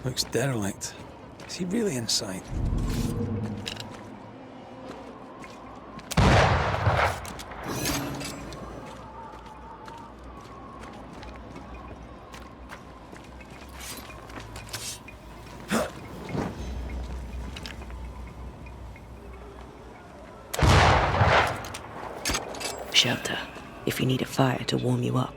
Looks derelict. Is he really inside? Shelter, if you need a fire to warm you up.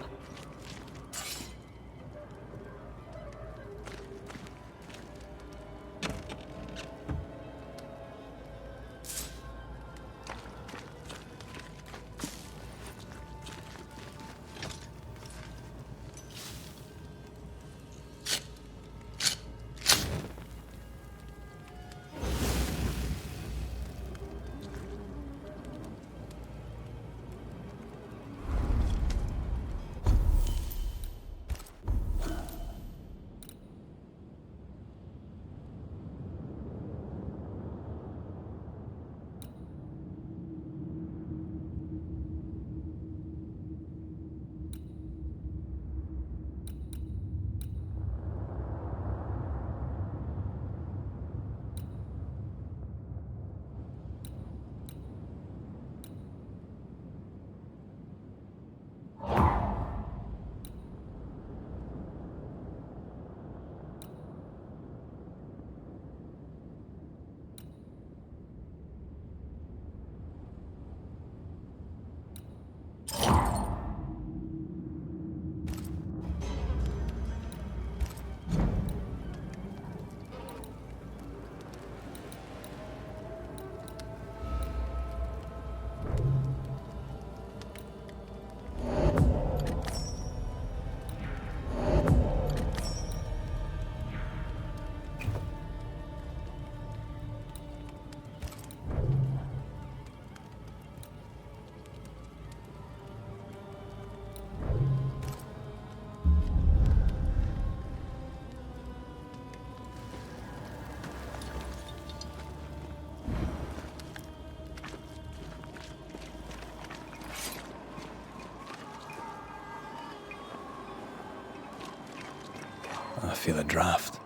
I feel a draft.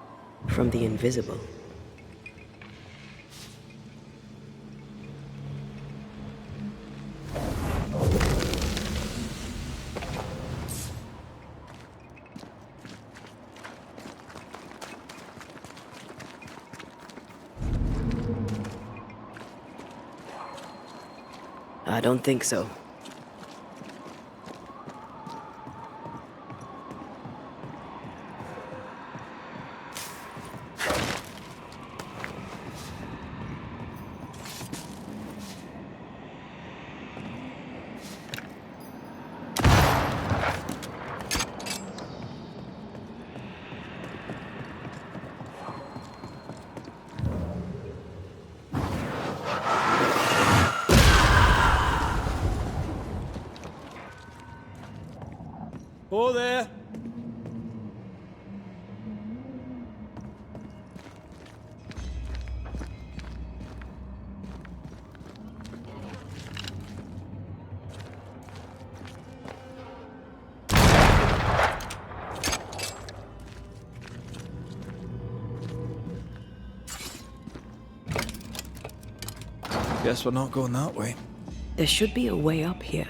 From the invisible. I don't think so. Oh, there! Guess we're not going that way. There should be a way up here.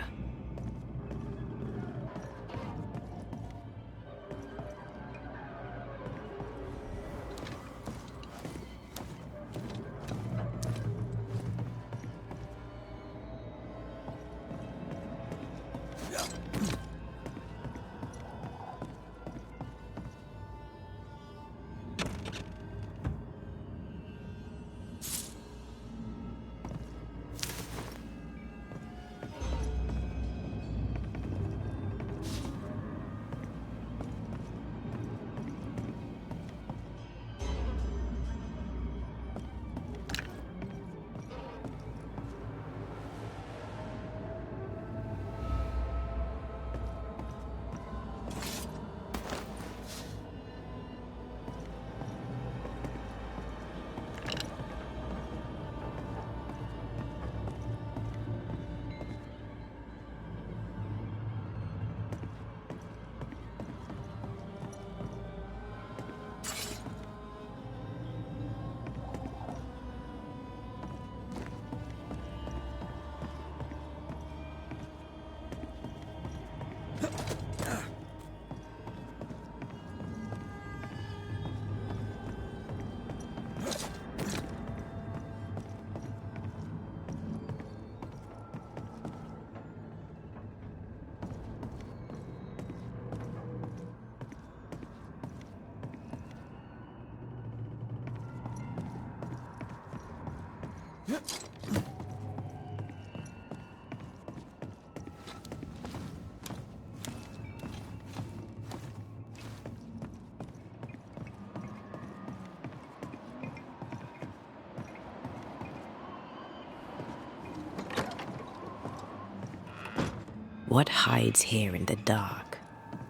What hides here in the dark?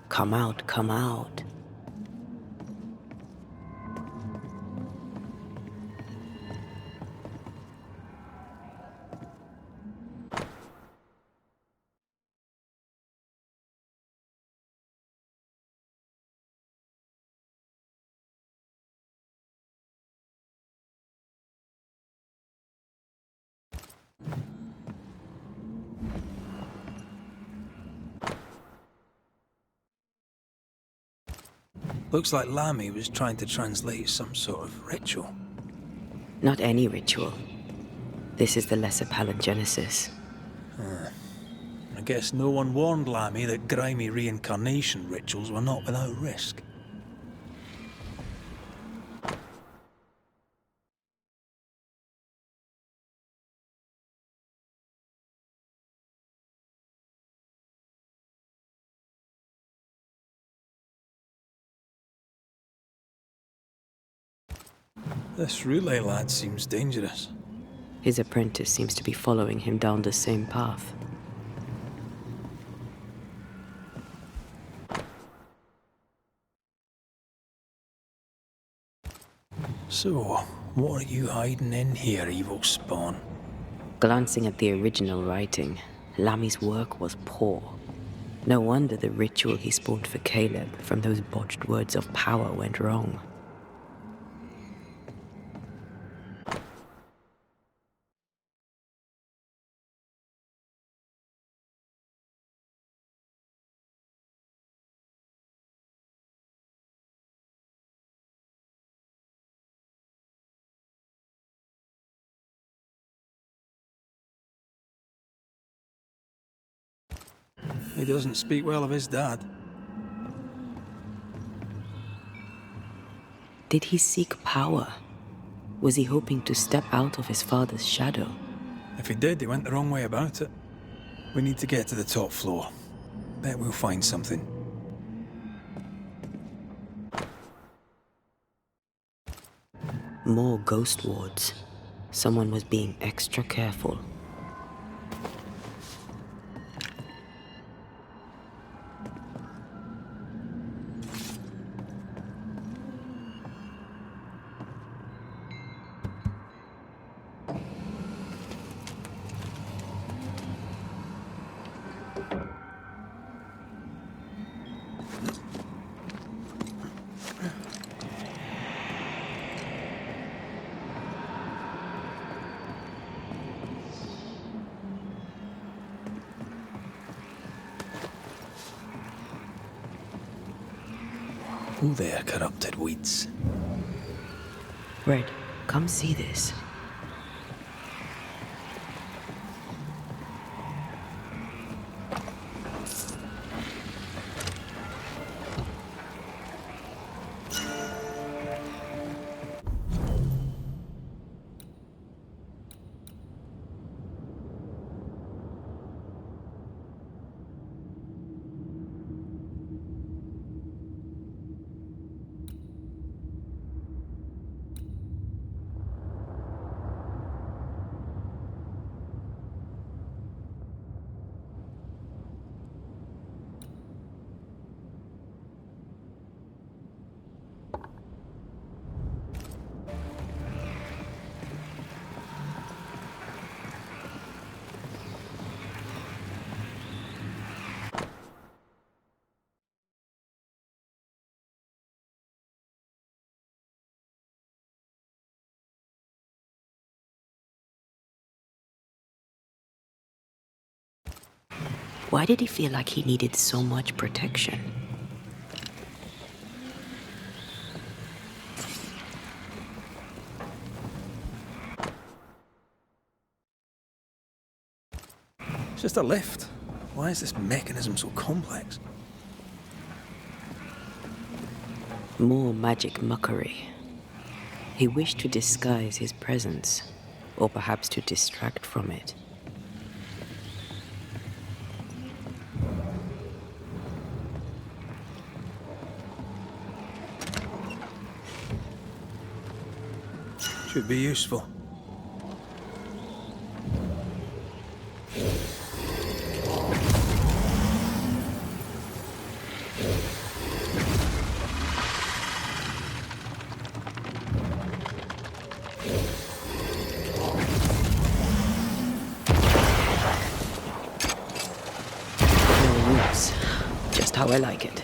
Come out, come out. Looks like Lamy was trying to translate some sort of ritual. Not any ritual. This is the lesser palingenesis. I guess no one warned Lamy that grimy reincarnation rituals were not without risk. This relay lad seems dangerous. His apprentice seems to be following him down the same path. So, what are you hiding in here, evil spawn? Glancing at the original writing, Lamy's work was poor. No wonder the ritual he spawned for Caleb from those botched words of power went wrong. He doesn't speak well of his dad. Did he seek power? Was he hoping to step out of his father's shadow? If he did, he went the wrong way about it. We need to get to the top floor. Bet we'll find something. More ghost wards. Someone was being extra careful. Oh there, corrupted weeds. Red, come see this. Why did he feel like he needed so much protection? It's just a lift. Why is this mechanism so complex? More magic mockery. He wished to disguise his presence. or perhaps to distract from it. Should be useful. No roots. Just how I like it.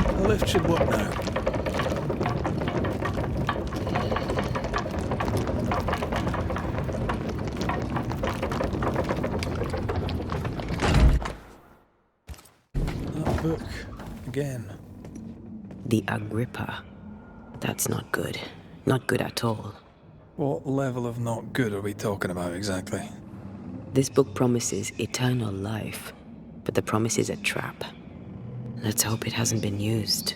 The lift should work now. That book again. The Agrippa. That's not good. Not good at all. What level of not good are we talking about exactly? This book promises eternal life, but the promise is a trap. Let's hope it hasn't been used.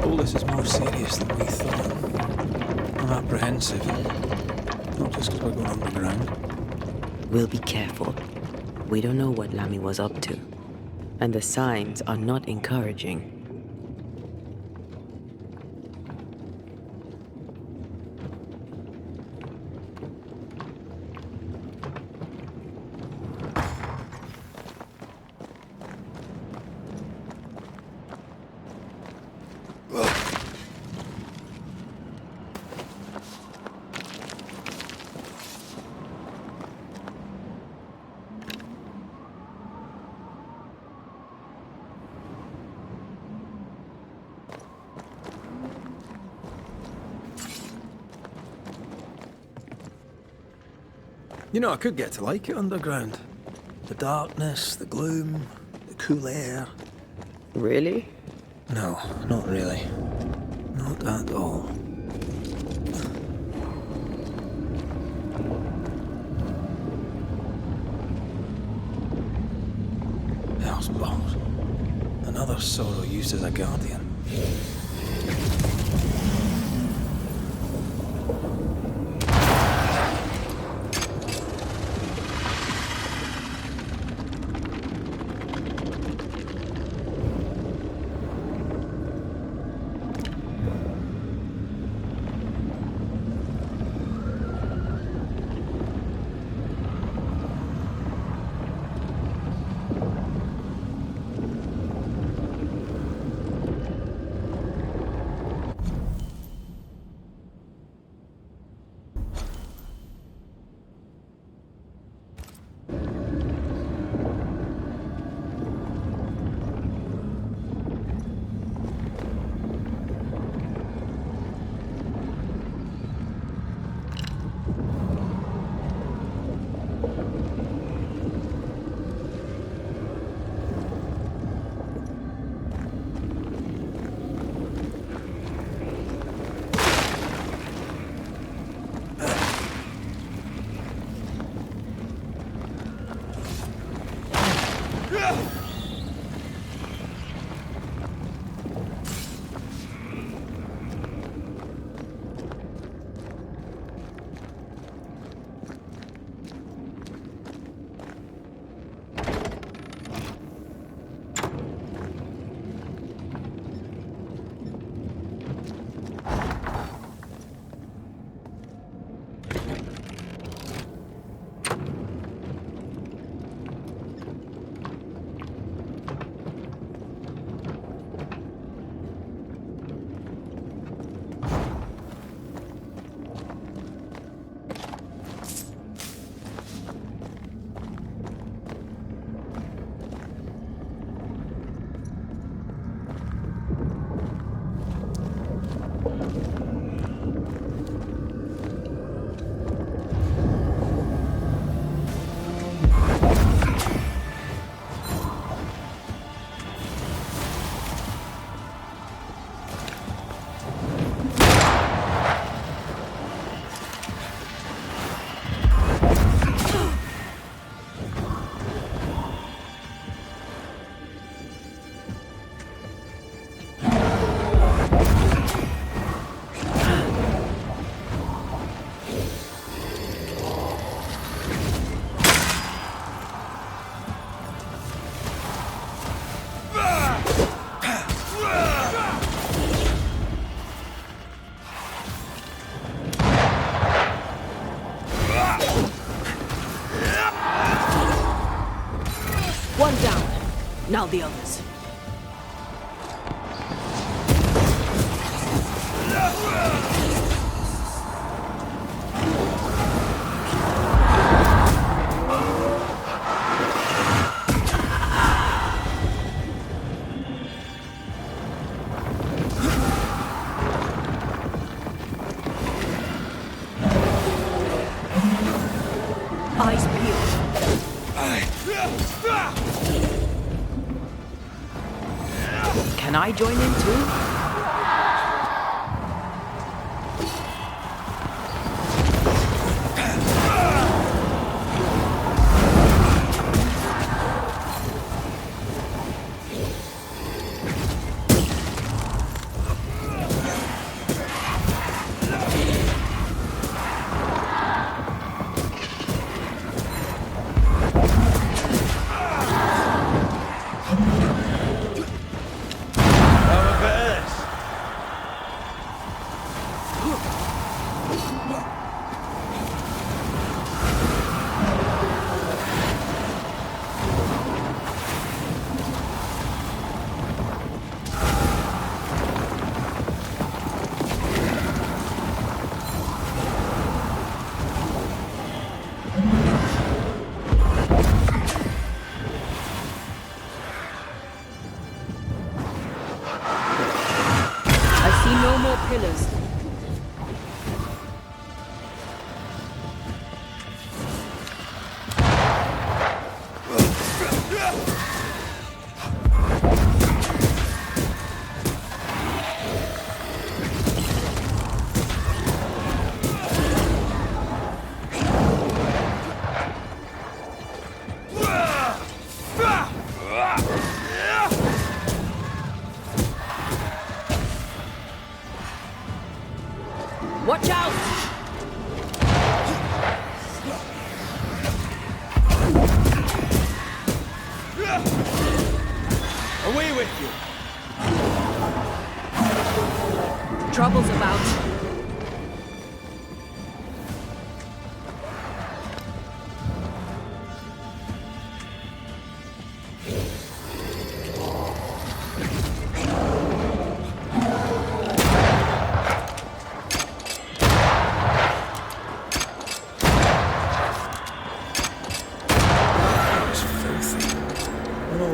All this is more serious than we thought. I'm apprehensive. Not just because we're going underground. We'll be careful. We don't know what Lammy was up to, and the signs are not encouraging. You know, I could get to like it underground. The darkness, the gloom, the cool air. Really? No, not really. Not at all. Hell's balls. Another sorrow used as a guardian. One down. Now the others. Eyes peeled. Can I join in too? Pillars. Watch out! Away with you! Trouble's about.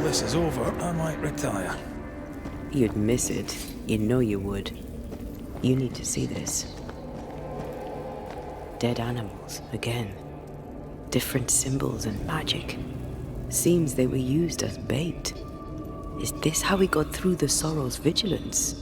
This is over, I might retire. You'd miss it. You know you would. You need to see this. Dead animals, again. Different symbols and magic. Seems they were used as bait. Is this how we got through the Sorrow's vigilance?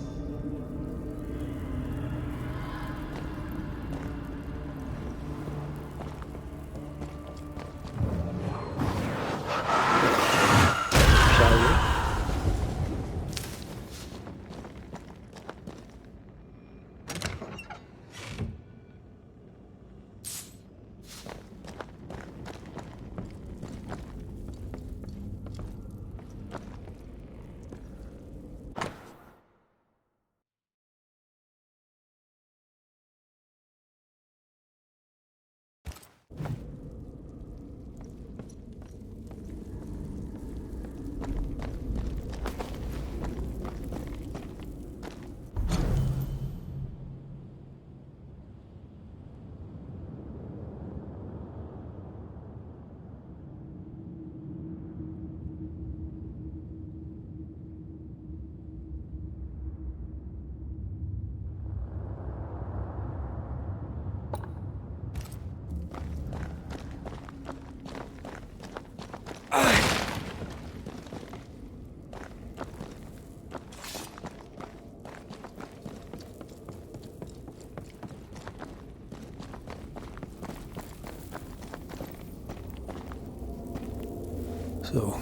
So,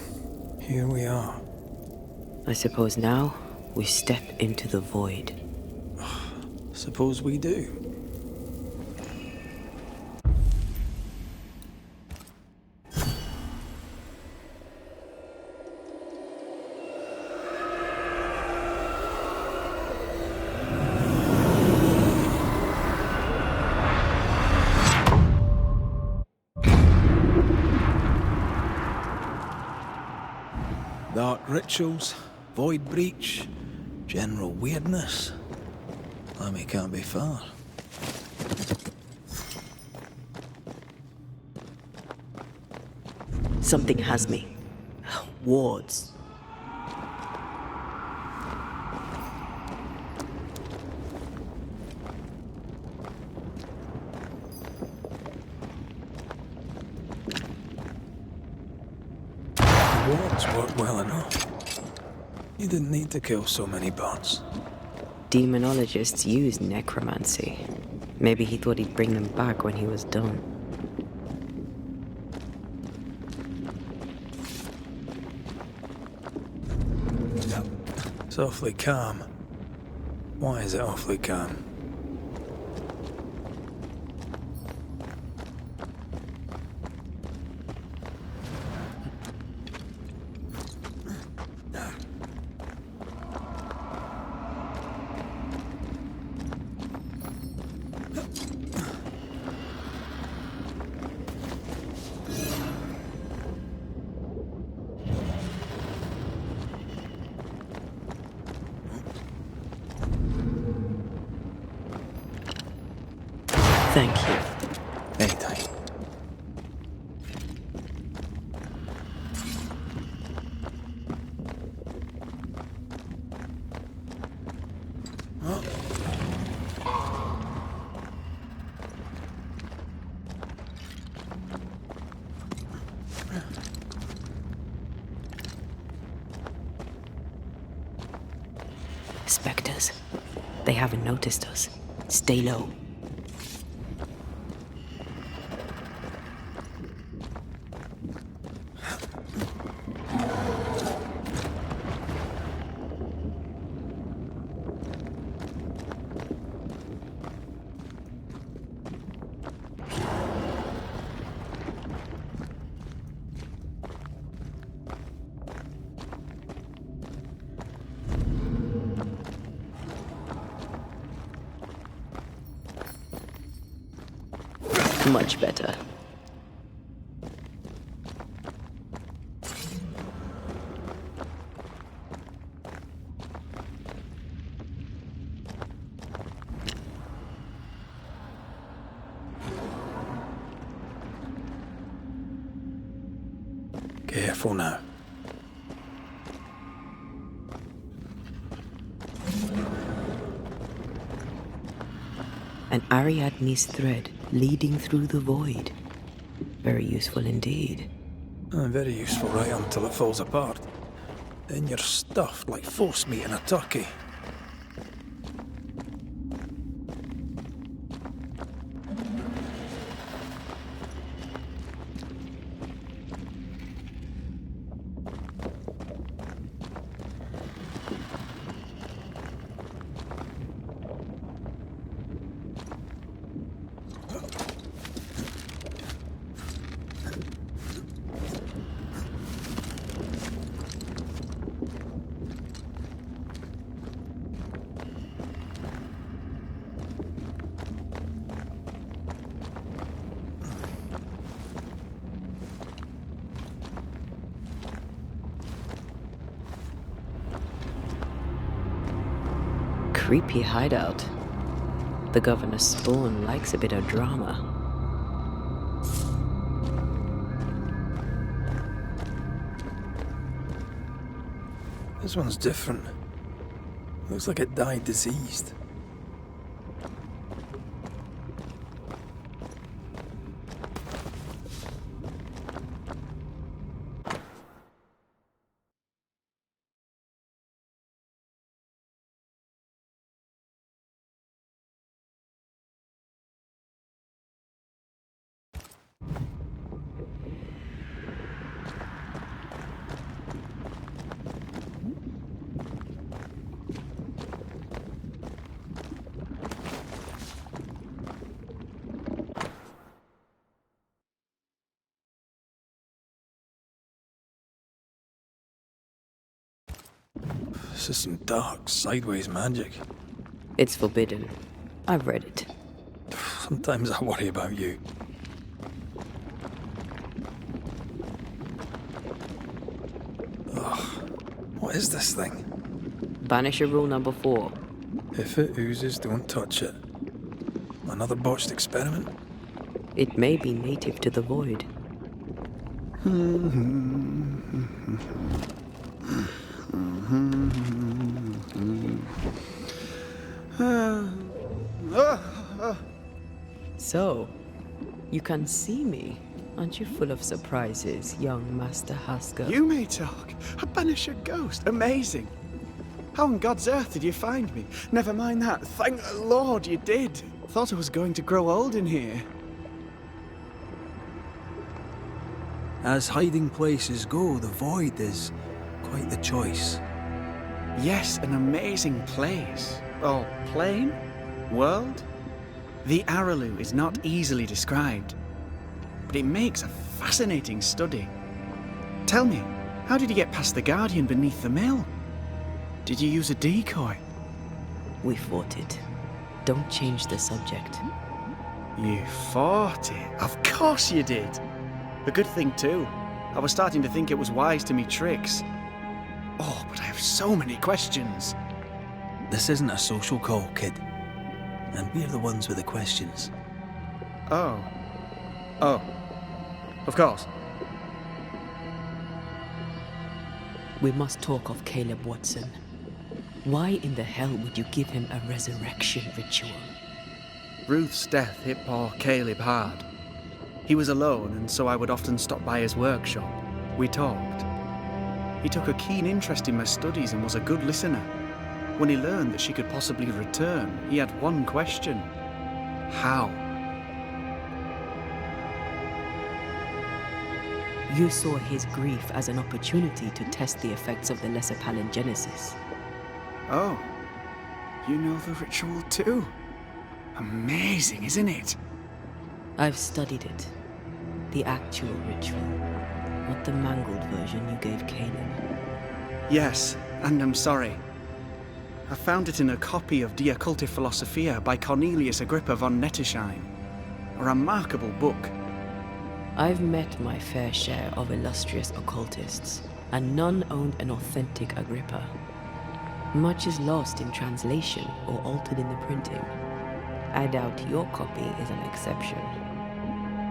here we are. I suppose now we step into the void. Suppose we do. Dark rituals, void breach, general weirdness. Lammy can't be far. Something has me. Wards. Wards work well enough. You didn't need to kill so many bots. Demonologists use necromancy. Maybe he thought he'd bring them back when he was done. It's awfully calm. Why is it awfully calm? Thank you. Anytime. Spectres. They haven't noticed us. Stay low. Much better. Careful now. An Ariadne's thread leading through the void. Very useful indeed. Very useful right until it falls apart. Then you're stuffed like force meat in a turkey. Creepy hideout. The governor's spawn likes a bit of drama. This one's different. Looks like it died diseased. This is some dark, sideways magic. It's forbidden. I've read it. Sometimes I worry about you. Ugh. What is this thing? Banisher rule number 4. If it oozes, don't touch it. Another botched experiment? It may be native to the void. So, you can see me. Aren't you full of surprises, young Master Haskell? You may talk. A Banisher ghost. Amazing. How on God's earth did you find me? Never mind that. Thank the Lord you did. Thought I was going to grow old in here. As hiding places go, the void is quite the choice. Yes, an amazing place. Or plane? World? The Araloo is not easily described, but it makes a fascinating study. Tell me, how did you get past the Guardian beneath the mill? Did you use a decoy? We fought it. Don't change the subject. You fought it? Of course you did. A good thing too. I was starting to think it was wise to me tricks. Oh, but I have so many questions. This isn't a social call, kid. And we're the ones with the questions. Oh. Oh. Of course. We must talk of Caleb Watson. Why in the hell would you give him a resurrection ritual? Ruth's death hit poor Caleb hard. He was alone, and so I would often stop by his workshop. We talked. He took a keen interest in my studies and was a good listener. When he learned that she could possibly return, he had one question. How? You saw his grief as an opportunity to test the effects of the lesser palingenesis. Oh, you know the ritual too? Amazing, isn't it? I've studied it. The actual ritual, not the mangled version you gave Caleb. Yes, and I'm sorry. I found it in a copy of ⴱ Occulti Philosophia by Cornelius Agrippa von Nettesheim. A remarkable book. I've met my fair share of illustrious occultists, and none owned an authentic Agrippa. Much is lost in translation or altered in the printing. I doubt your copy is an exception.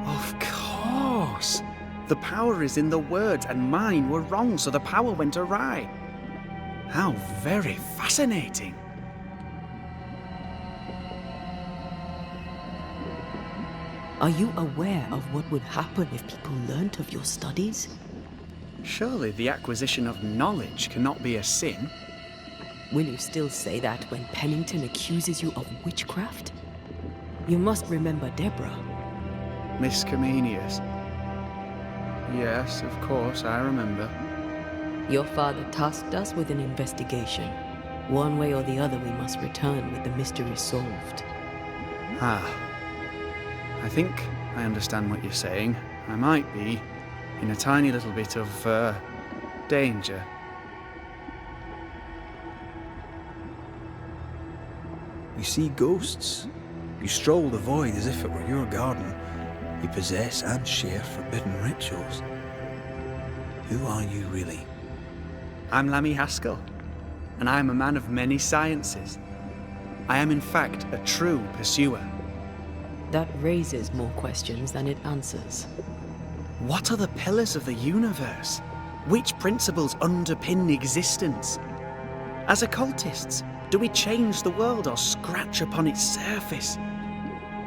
Of course! The power is in the words, and mine were wrong, so the power went awry. How very fascinating. Are you aware of what would happen if people learnt of your studies? Surely the acquisition of knowledge cannot be a sin. Will you still say that when Pennington accuses you of witchcraft? You must remember Deborah. Miss Comenius. Yes, of course, I remember. Your father tasked us with an investigation. One way or the other, we must return with the mystery solved. Ah. I think I understand what you're saying. I might be in a tiny little bit of, danger. You see ghosts. You stroll the void as if it were your garden. You possess and share forbidden rituals. Who are you really? I'm Lammy Haskell, and I am a man of many sciences. I am in fact a true pursuer. That raises more questions than it answers. What are the pillars of the universe? Which principles underpin existence? As occultists, do we change the world or scratch upon its surface?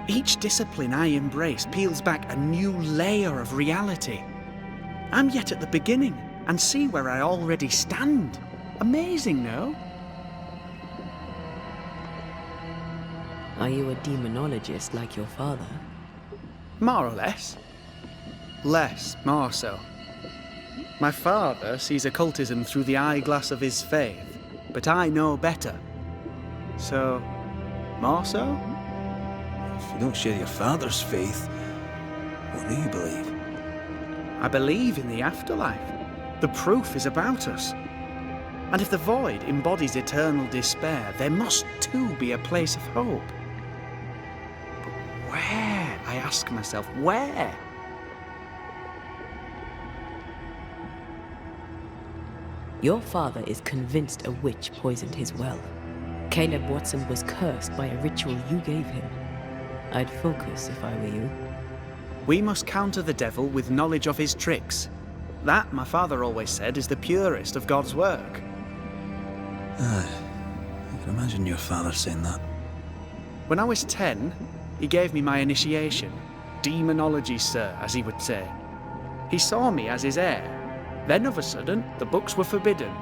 Each discipline I embrace peels back a new layer of reality. I'm yet at the beginning, and see where I already stand. Amazing, no? Are you a demonologist like your father? More or less. Less, more so. My father sees occultism through the eyeglass of his faith, but I know better. So, more so? If you don't share your father's faith, what do you believe? I believe in the afterlife. The proof is about us. And if the void embodies eternal despair, there must too be a place of hope. But where, I ask myself, where? Your father is convinced a witch poisoned his well. Caleb Watson was cursed by a ritual you gave him. I'd focus if I were you. We must counter the devil with knowledge of his tricks. That, my father always said, is the purest of God's work. I can imagine your father saying that. When I was 10, he gave me my initiation. Demonology, sir, as he would say. He saw me as his heir. Then, of a sudden, the books were forbidden.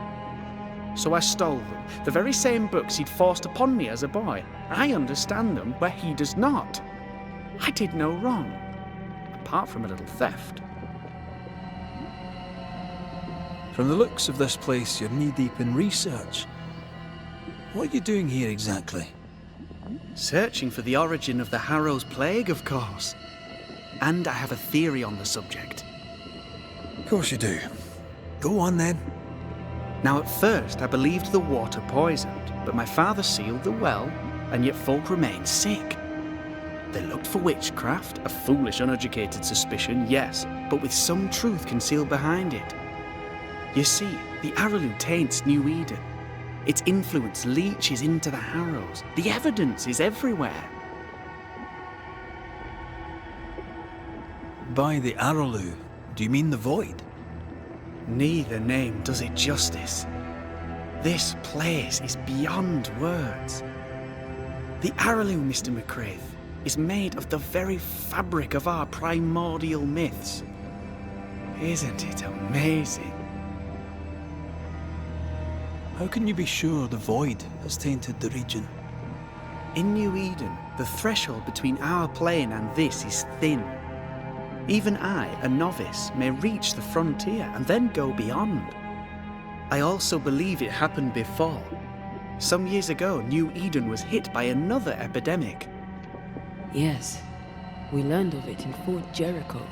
So I stole them, the very same books he'd forced upon me as a boy. I understand them where he does not. I did no wrong, apart from a little theft. From the looks of this place, you're knee-deep in research. What are you doing here exactly? Searching for the origin of the Harrow's plague, of course. And I have a theory on the subject. Of course you do. Go on then. Now, at first, I believed the water poisoned, but my father sealed the well, and yet folk remained sick. They looked for witchcraft, a foolish, uneducated suspicion, yes, but with some truth concealed behind it. You see, the Araloo taints New Eden. Its influence leaches into the Harrows. The evidence is everywhere. By the Araloo, do you mean the void? Neither name does it justice. This place is beyond words. The Araloo, Mr. McCraith, is made of the very fabric of our primordial myths. Isn't it amazing? How can you be sure the void has tainted the region? In New Eden, the threshold between our plane and this is thin. Even I, a novice, may reach the frontier and then go beyond. I also believe it happened before. Some years ago, New Eden was hit by another epidemic. Yes, we learned of it in Fort Jericho.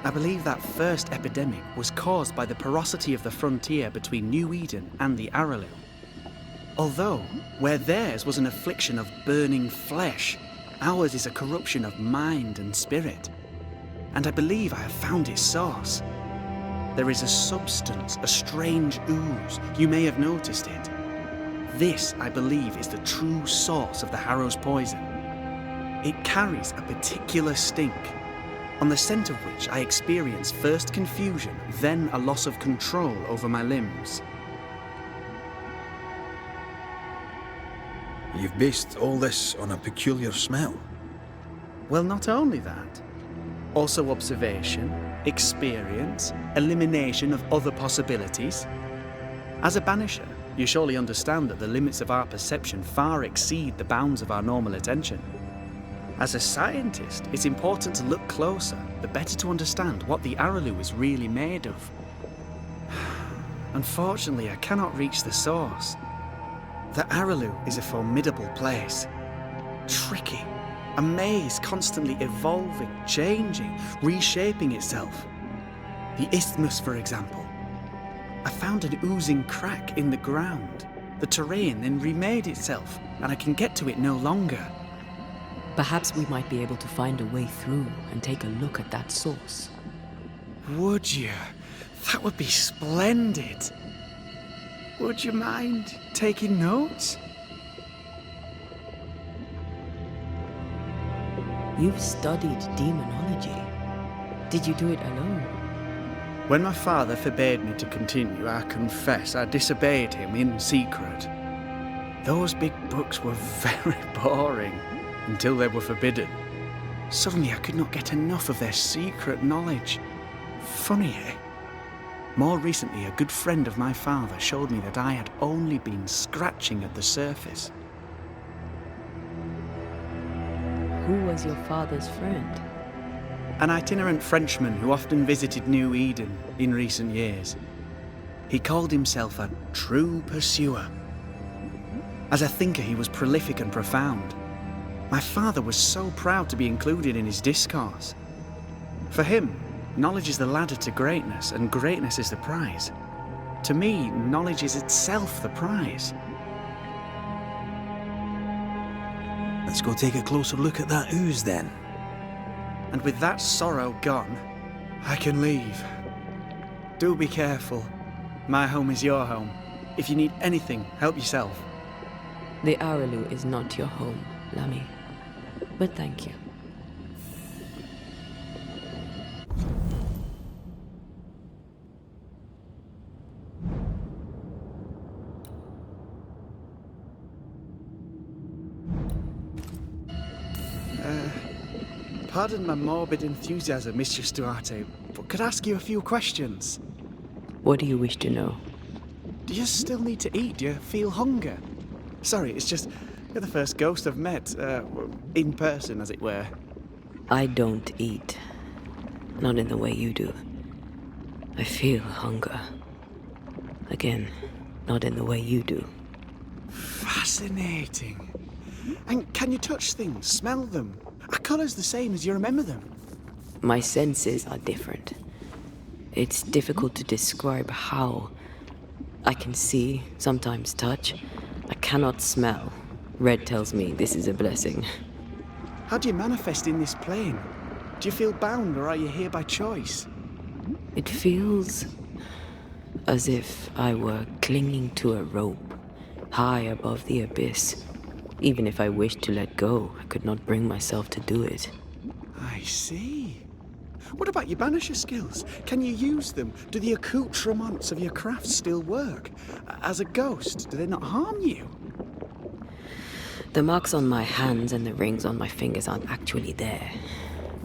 I believe that first epidemic was caused by the porosity of the frontier between New Eden and the Araloo. Although, where theirs was an affliction of burning flesh, ours is a corruption of mind and spirit. And I believe I have found its source. There is a substance, a strange ooze. You may have noticed it. This, I believe, is the true source of the Harrow's poison. It carries a particular stink, on the scent of which I experience first confusion, then a loss of control over my limbs. You've based all this on a peculiar smell. Well, not only that. Also observation, experience, elimination of other possibilities. As a Banisher, you surely understand that the limits of our perception far exceed the bounds of our normal attention. As a scientist, it's important to look closer, the better to understand what the Araloo is really made of. Unfortunately, I cannot reach the source. The Araloo is a formidable place. Tricky. A maze constantly evolving, changing, reshaping itself. The isthmus, for example. I found an oozing crack in the ground. The terrain then remade itself, and I can get to it no longer. Perhaps we might be able to find a way through and take a look at that source. Would you? That would be splendid. Would you mind taking notes? You've studied demonology. Did you do it alone? When my father forbade me to continue, I confess I disobeyed him in secret. Those big books were very boring until they were forbidden. Suddenly I could not get enough of their secret knowledge. Funny, eh? More recently, a good friend of my father showed me that I had only been scratching at the surface. Who was your father's friend? An itinerant Frenchman who often visited New Eden in recent years. He called himself a true pursuer. As a thinker, he was prolific and profound. My father was so proud to be included in his discourse. For him, knowledge is the ladder to greatness, and greatness is the prize. To me, knowledge is itself the prize. Let's go take a closer look at that ooze then. And with that sorrow gone, I can leave. Do be careful. My home is your home. If you need anything, help yourself. The Araloo is not your home, Lami. But thank you. Pardon my morbid enthusiasm, Mistress Duarte, but could I ask you a few questions? What do you wish to know? Do you still need to eat? Do you feel hunger? Sorry, it's just, you're the first ghost I've met, in person, as it were. I don't eat. Not in the way you do. I feel hunger. Again, not in the way you do. Fascinating. And can you touch things, smell them? Are colours the same as you remember them? My senses are different. It's difficult to describe how. I can see, sometimes touch. I cannot smell. Red tells me this is a blessing. How do you manifest in this plane? Do you feel bound, or are you here by choice? It feels as if I were clinging to a rope, high above the abyss. Even if I wished to let go, I could not bring myself to do it. I see. What about your banisher skills? Can you use them? Do the accoutrements of your craft still work? As a ghost, do they not harm you? The marks on my hands and the rings on my fingers aren't actually there.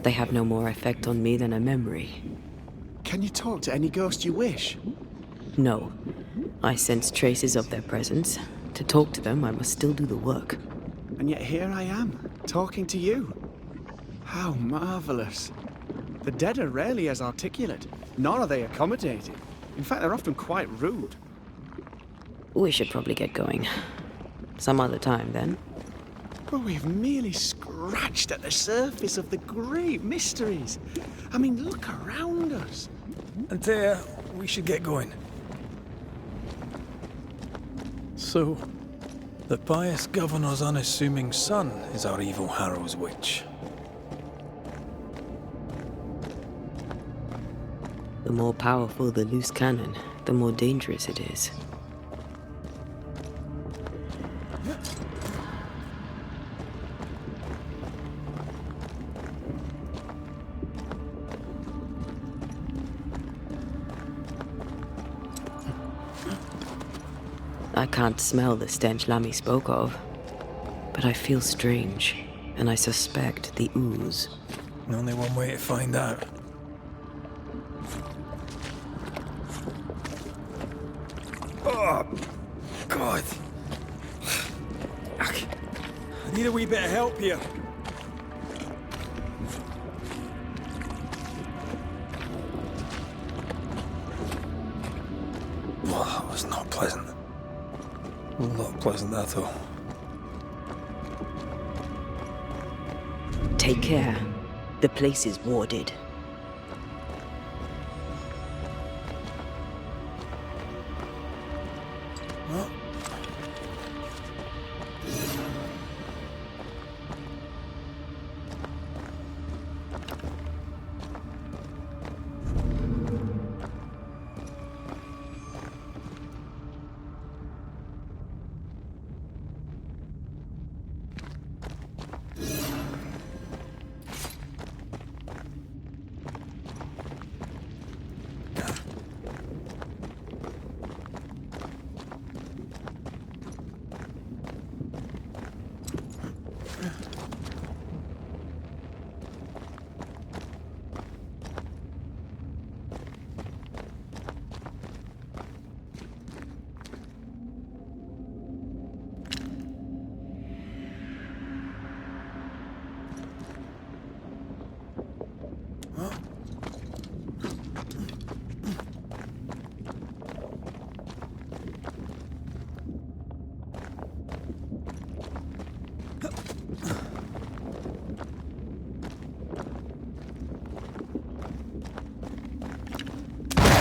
They have no more effect on me than a memory. Can you talk to any ghost you wish? No. I sense traces of their presence. To talk to them, I must still do the work. And yet here I am, talking to you. How marvelous. The dead are rarely as articulate, nor are they accommodating. In fact, they're often quite rude. We should probably get going. Some other time, then. But we've merely scratched at the surface of the great mysteries. I mean, look around us. Antea, we should get going. So, the pious governor's unassuming son is our evil Harrow's witch. The more powerful the loose cannon, the more dangerous it is. I can't smell the stench Lami spoke of, but I feel strange, and I suspect the ooze. Only one way to find out. Oh, God. I need a wee bit of help here. Well, that was not pleasant. Not pleasant at all. Take care. The place is warded. Well.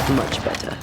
Much better.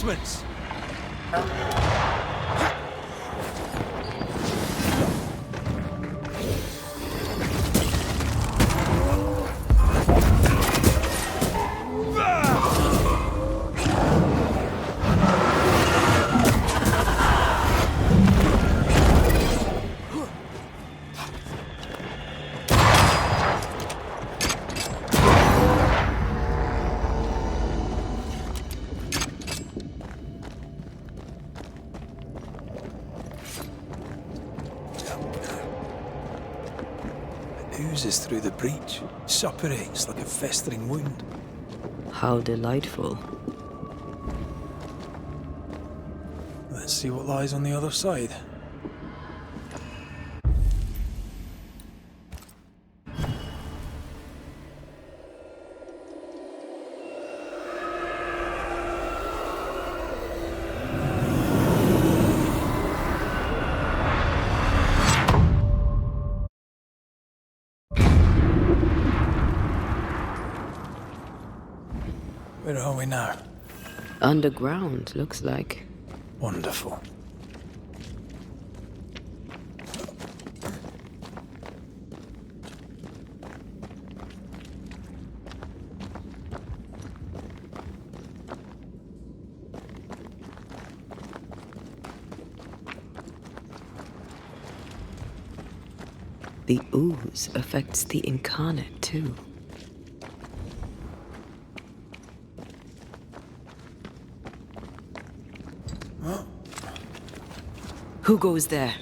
Reinforcements! Oozes through the breach, suppurates like a festering wound. How delightful. Let's see what lies on the other side. Where are we now? Underground, looks like. Wonderful. The ooze affects the incarnate too. Who goes there?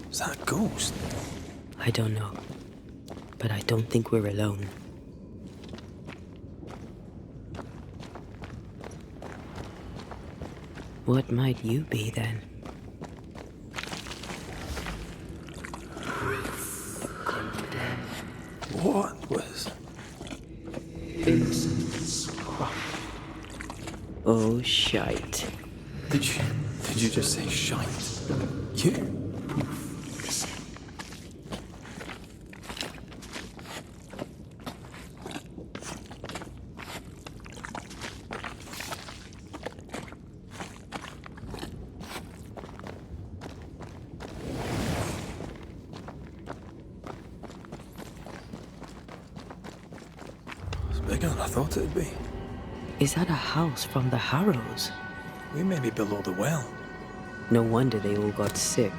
Is that a ghost? I don't know. But I don't think we're alone. What might you be then? What was... Oh, shite. Did you just say shite? You? It's bigger than I thought it'd be. Is that a house from the Harrows? We may be below the well. No wonder they all got sick.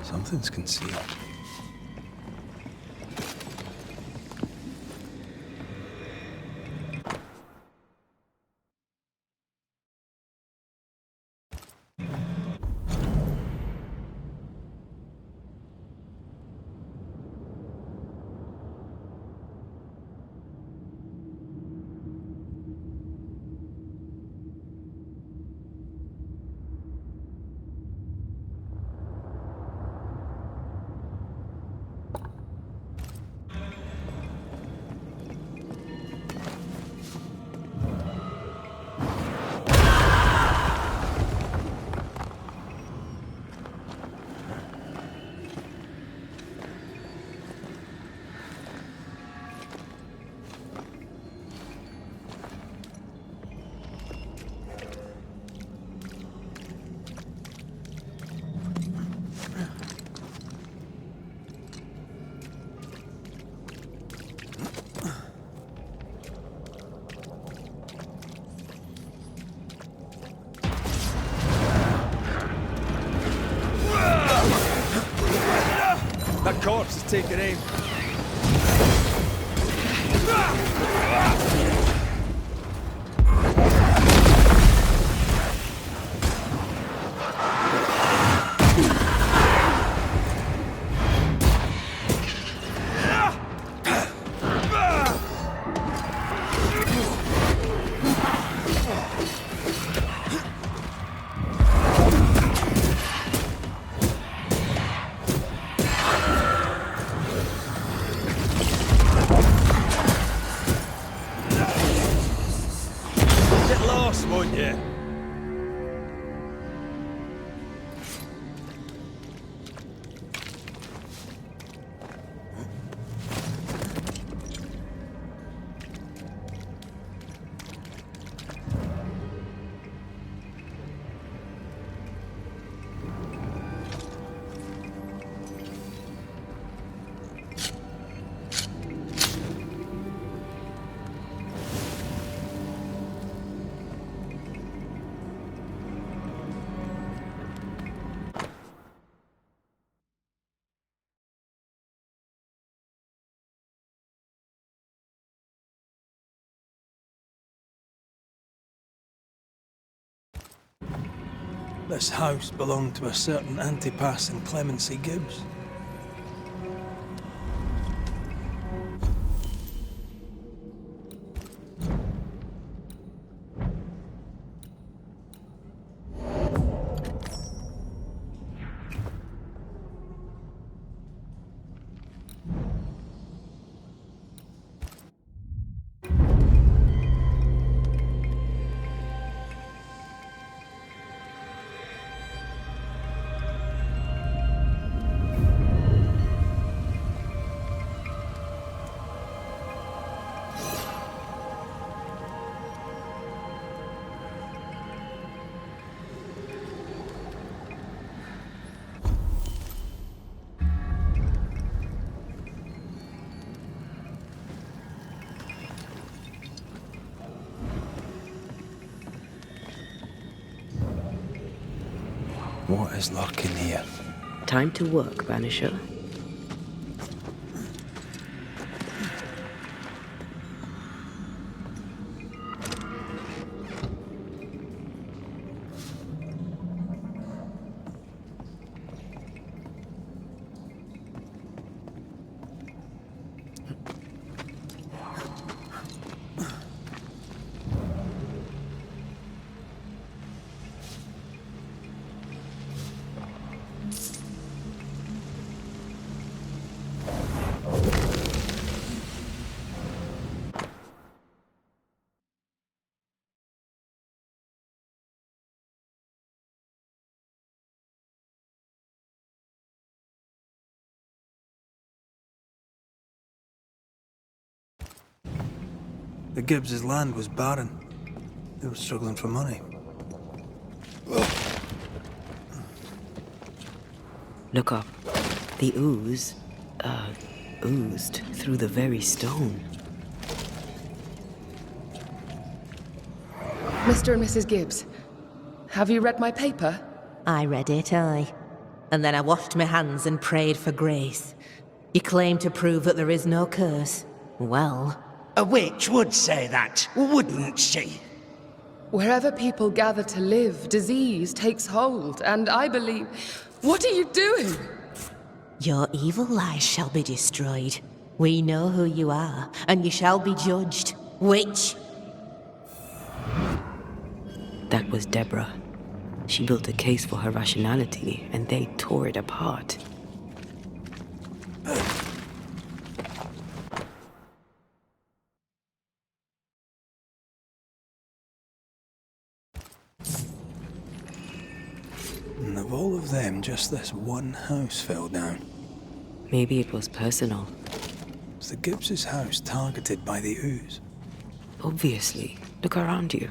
Something's concealed. take your aim. Get lost, won't you? This house belonged to a certain Antipas and Clemency Gibbs. What is lurking here? Time to work, Banisher. The Gibbs' land was barren. They were struggling for money. Look up. The ooze, oozed through the very stone. Mr. and Mrs. Gibbs, have you read my paper? I read it, aye. And then I washed my hands and prayed for grace. You claim to prove that there is no curse. Well, A witch would say that, wouldn't she? Wherever people gather to live, disease takes hold, and I believe... What are you doing? your evil lies shall be destroyed. We know who you are, and you shall be judged. Witch! That was Deborah. She built a case for her rationality, and they tore it apart. And of all of them, just this one house fell down. Maybe it was personal. Was the Gibbs' house targeted by the ooze? Obviously. Look around you.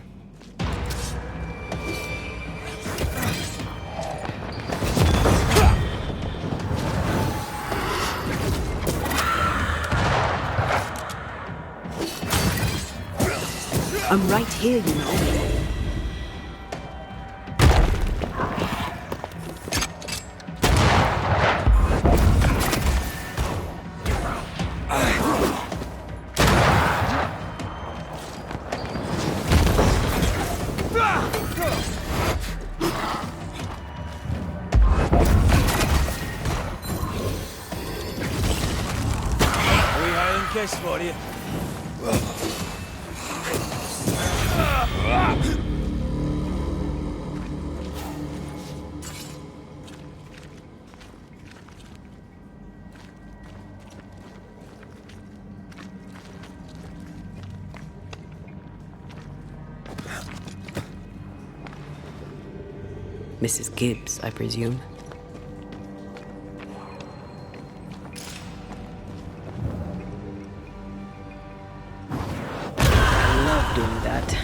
I'm right here, you know. case for you. Mrs. Gibbs, I presume. I love doing that.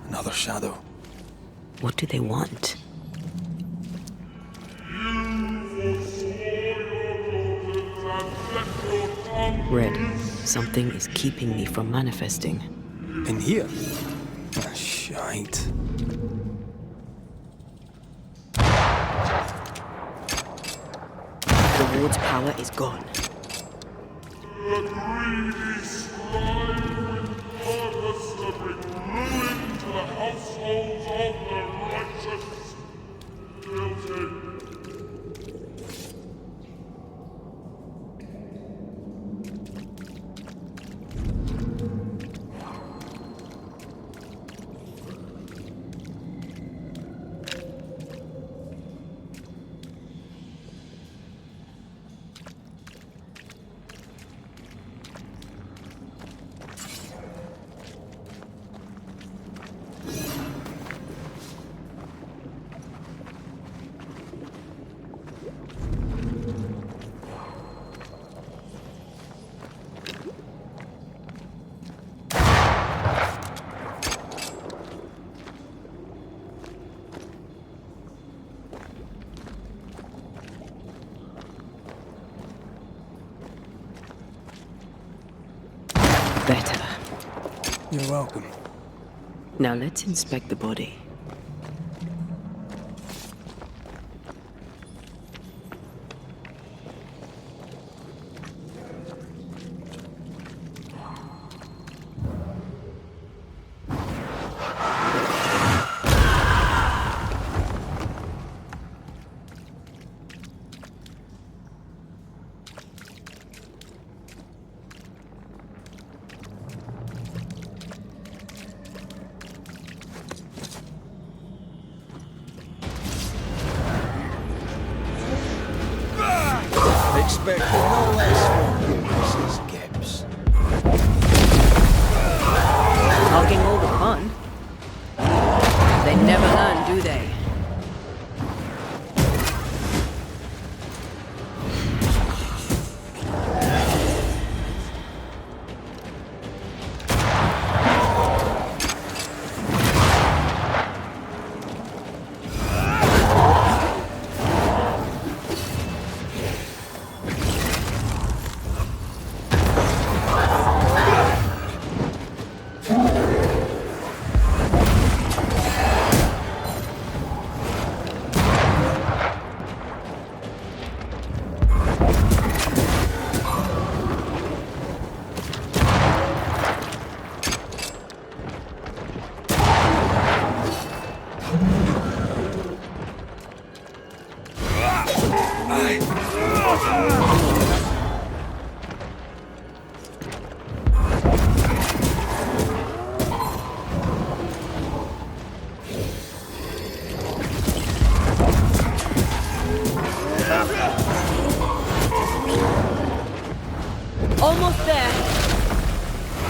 Another shadow. What do they want? Red, something is keeping me from manifesting. In here? Ah, shite. The ward's power is gone. Better. You're welcome. Now let's inspect the body. Expect no less from you, Mrs. Gibbs. Hogging all the fun. They never learn, do they?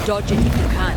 Dodge it if you can.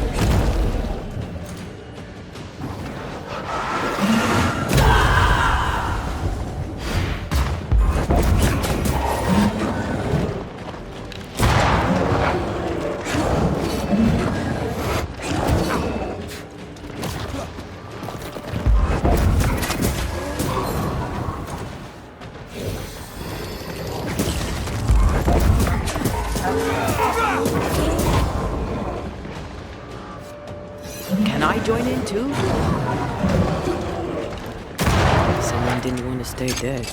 Can I join in too? Someone didn't want to stay dead.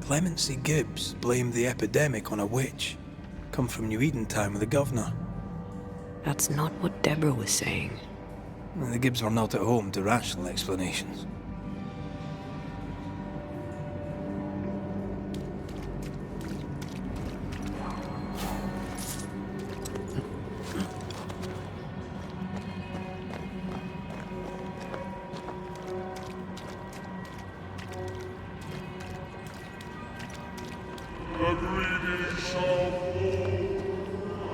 Clemency Gibbs blamed the epidemic on a witch. Come from New Eden Town with the governor. That's not what Deborah was saying. The Gibbs were not at home to rational explanations. The greedy shall fall,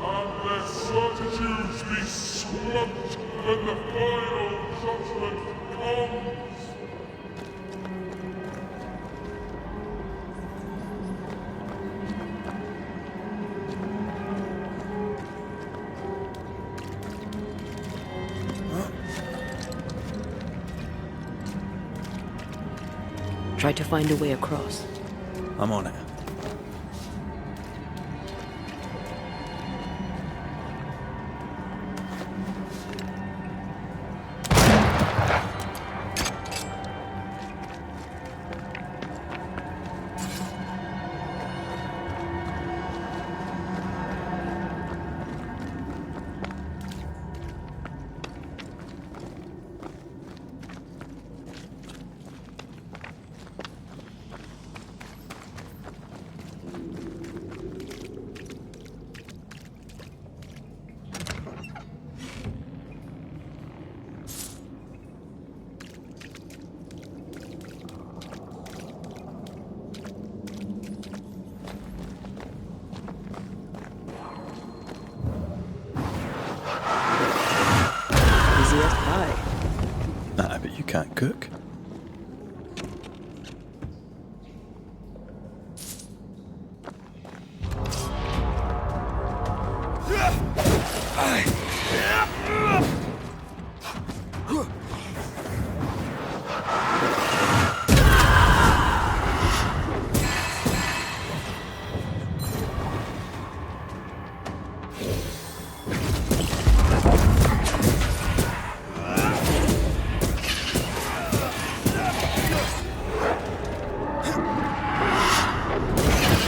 and their certitudes be swamped when the final judgment comes. Try to find a way across. I'm on it. Easiest pie. Nah, but you can't cook.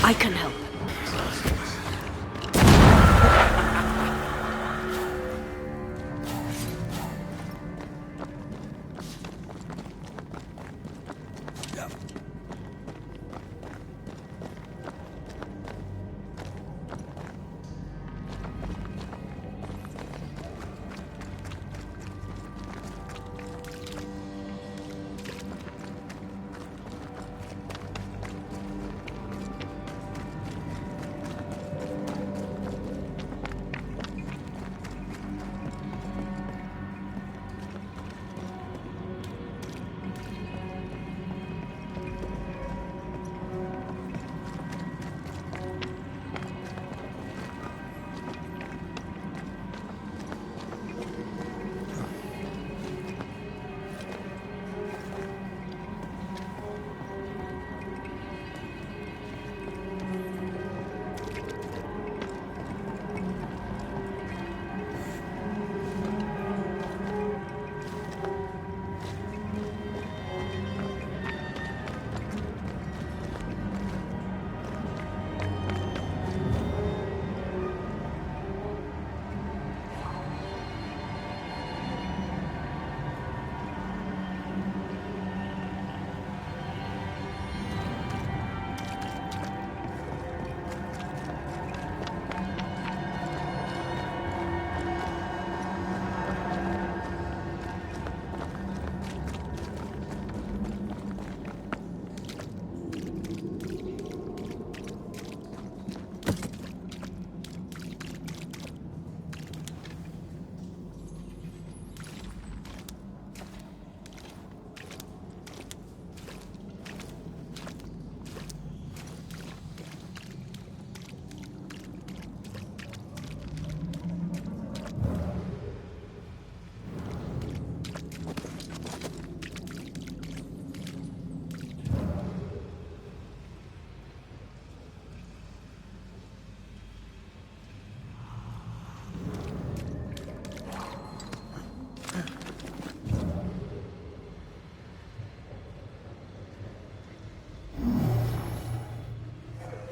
I can help.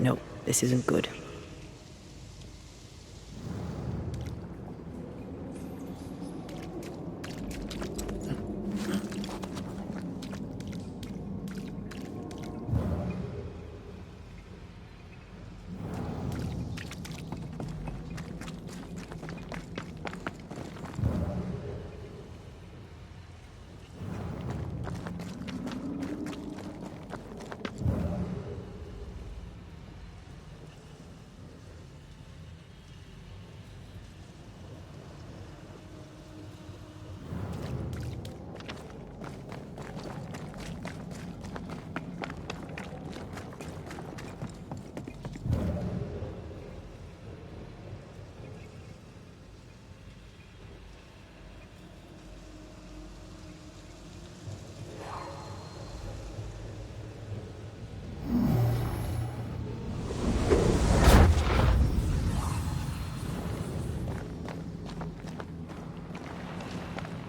No, this isn't good.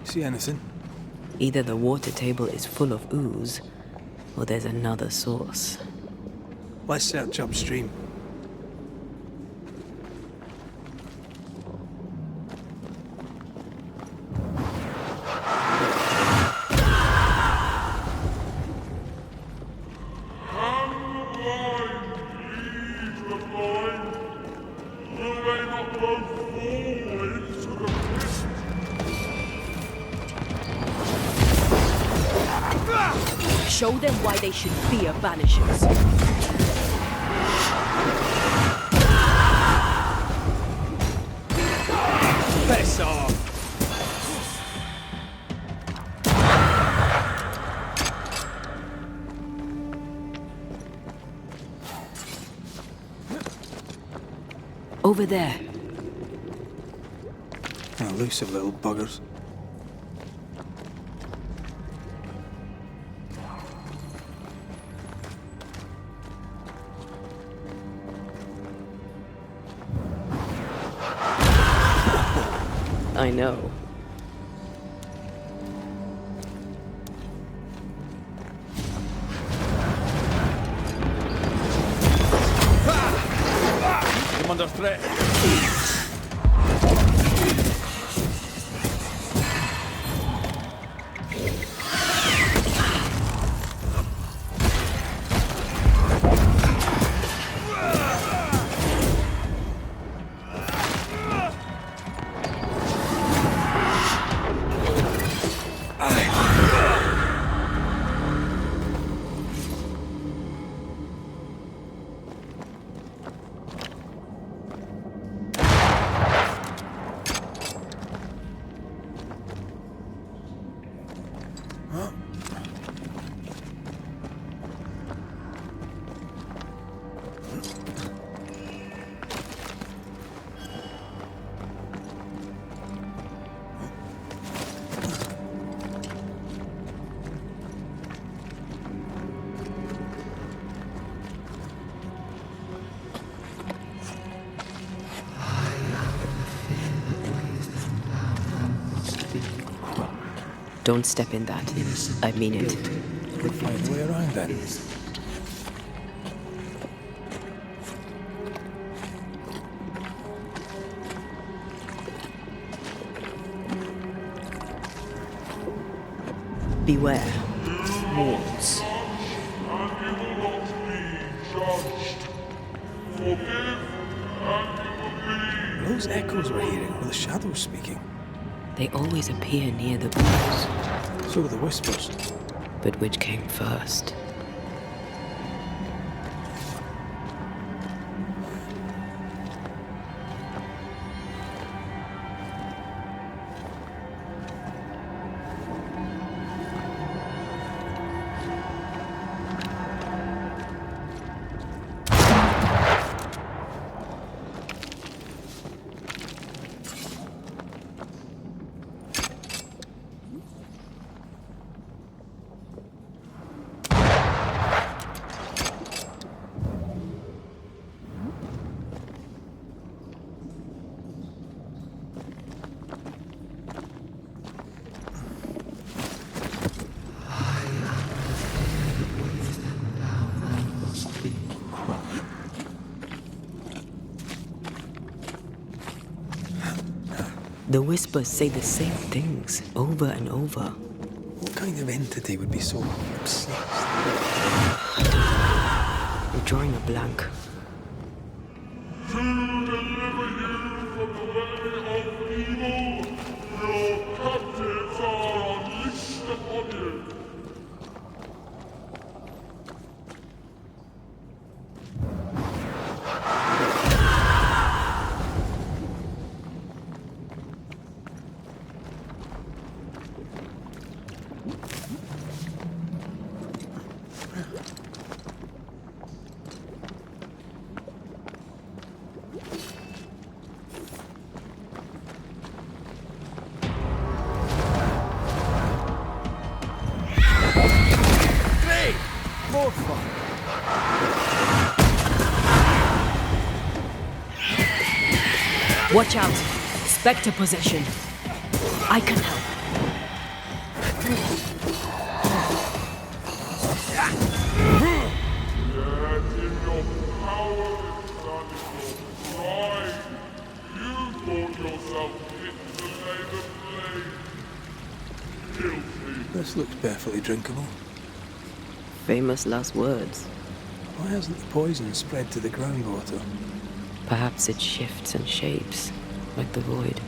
See anything? Either the water table is full of ooze, or there's another source. Let's search upstream. Show them why they should fear Banishers. Piss off! Over there. Elusive little buggers. I know. I'm under threat. Don't step in that. I mean it. We'll find a way around then. Beware. Walls. And you will not be judged. Forgive, and you will be. Those echoes we're hearing are the shadows speaking. They always appear near the ooze. So are the whispers. But which came first? The whispers say the same things over and over. What kind of entity would be so obsessed? I'm drawing a blank. To deliver you from the way of evil, your captives are unleashed upon you. More fun. Watch out! Spectre possession. I can help. Yet in your powerless and your pride, you thought yourself fit to lay the blame. Guilty. This looks perfectly drinkable. Famous last words. Why hasn't the poison spread to the groundwater? Perhaps it shifts and shapes, like the void.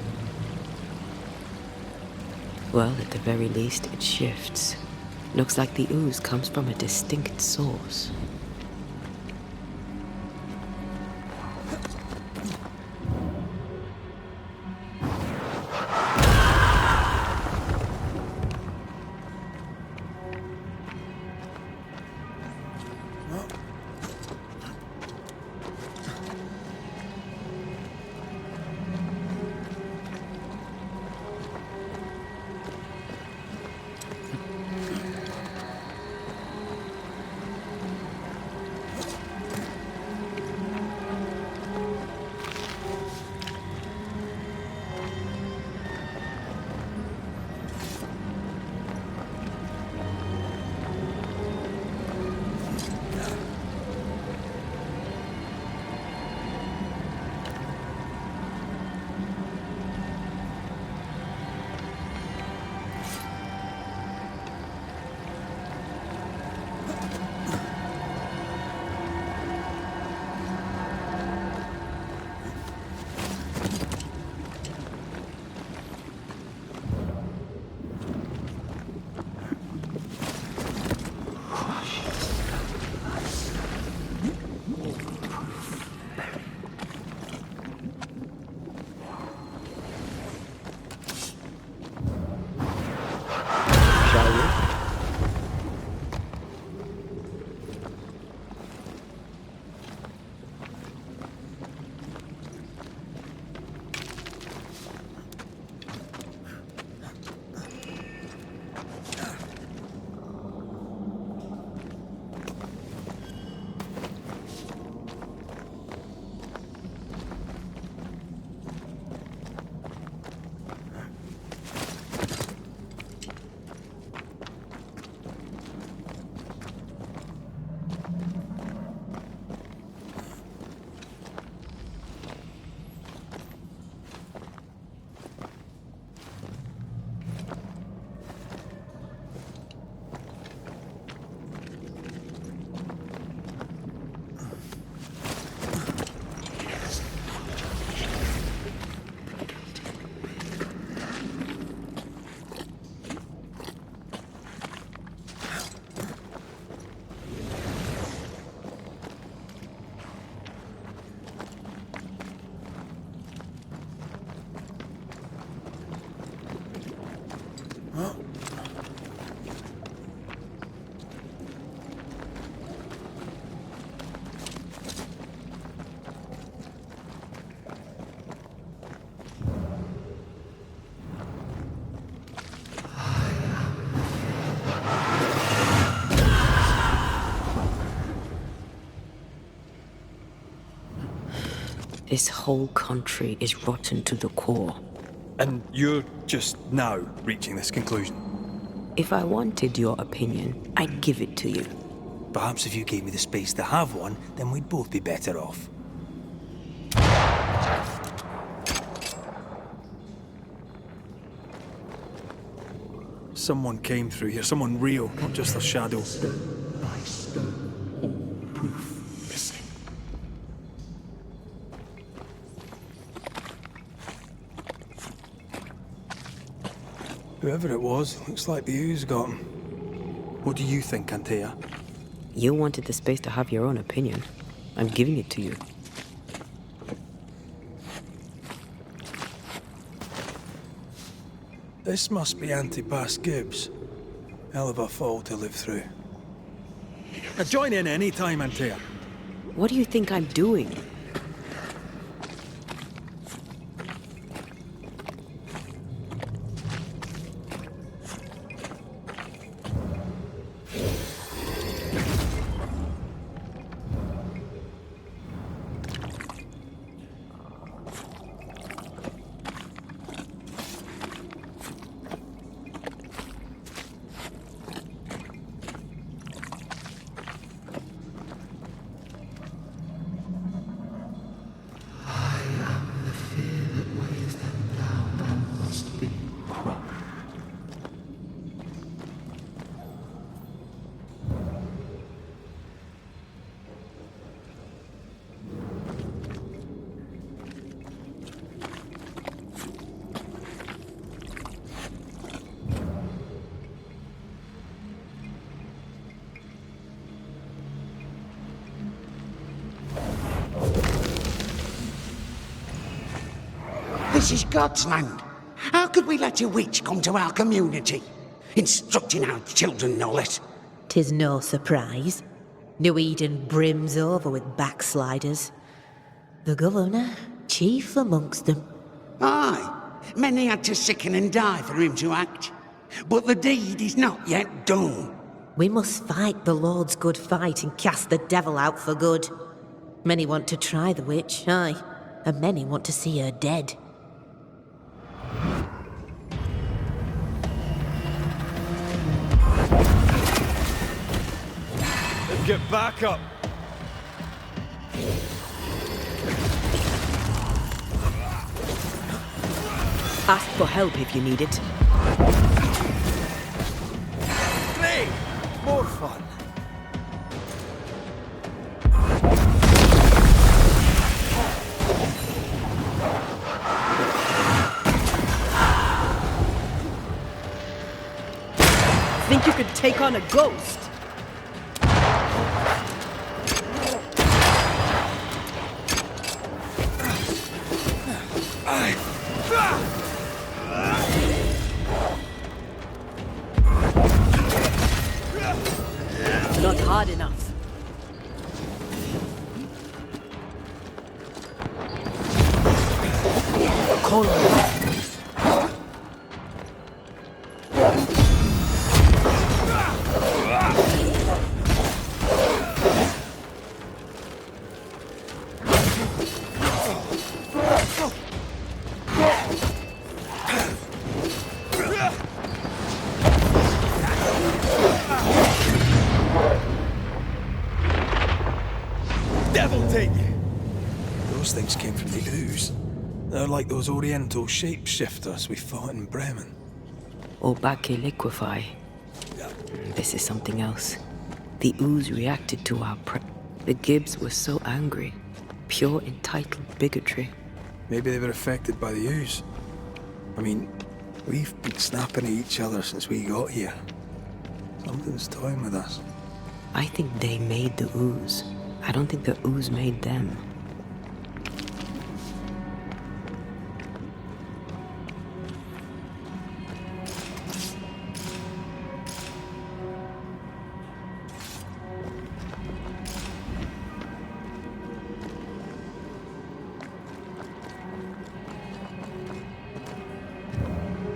Well, at the very least, it shifts. Looks like the ooze comes from a distinct source. This whole country is rotten to the core. And you're just now reaching this conclusion? If I wanted your opinion, I'd give it to you. Perhaps if you gave me the space to have one, then we'd both be better off. Someone came through here, someone real, not just a shadow. Stone by stone, all proof missing. Whoever it was, looks like the ooze got him. What do you think, Antea? You wanted the space to have your own opinion. I'm giving it to you. This must be Antipas Gibbs. Hell of a fall to live through. Now join in any time, Antea. What do you think I'm doing? This is God's land. How could we let a witch come to our community? Instructing our children, no less. 'Tis no surprise. New Eden brims over with backsliders. The governor, chief amongst them. Aye, many had to sicken and die for him to act. But the deed is not yet done. We must fight the Lord's good fight and cast the devil out for good. Many want to try the witch, aye, and many want to see her dead. Get back up! Ask for help if you need it. Great! More fun! Think you could take on a ghost? Not hard enough. Call him. Devil take you! Those things came from the ooze. They're like those oriental shapeshifters we fought in Bremen. Or ᴘᴜᴇᴜᴜ. This is something else. The ooze reacted to our The Gibbs were so angry. Pure entitled bigotry. Maybe they were affected by the ooze. I mean, we've been snapping at each other since we got here. Something's toying with us. I think they made the ooze. I don't think the ooze made them.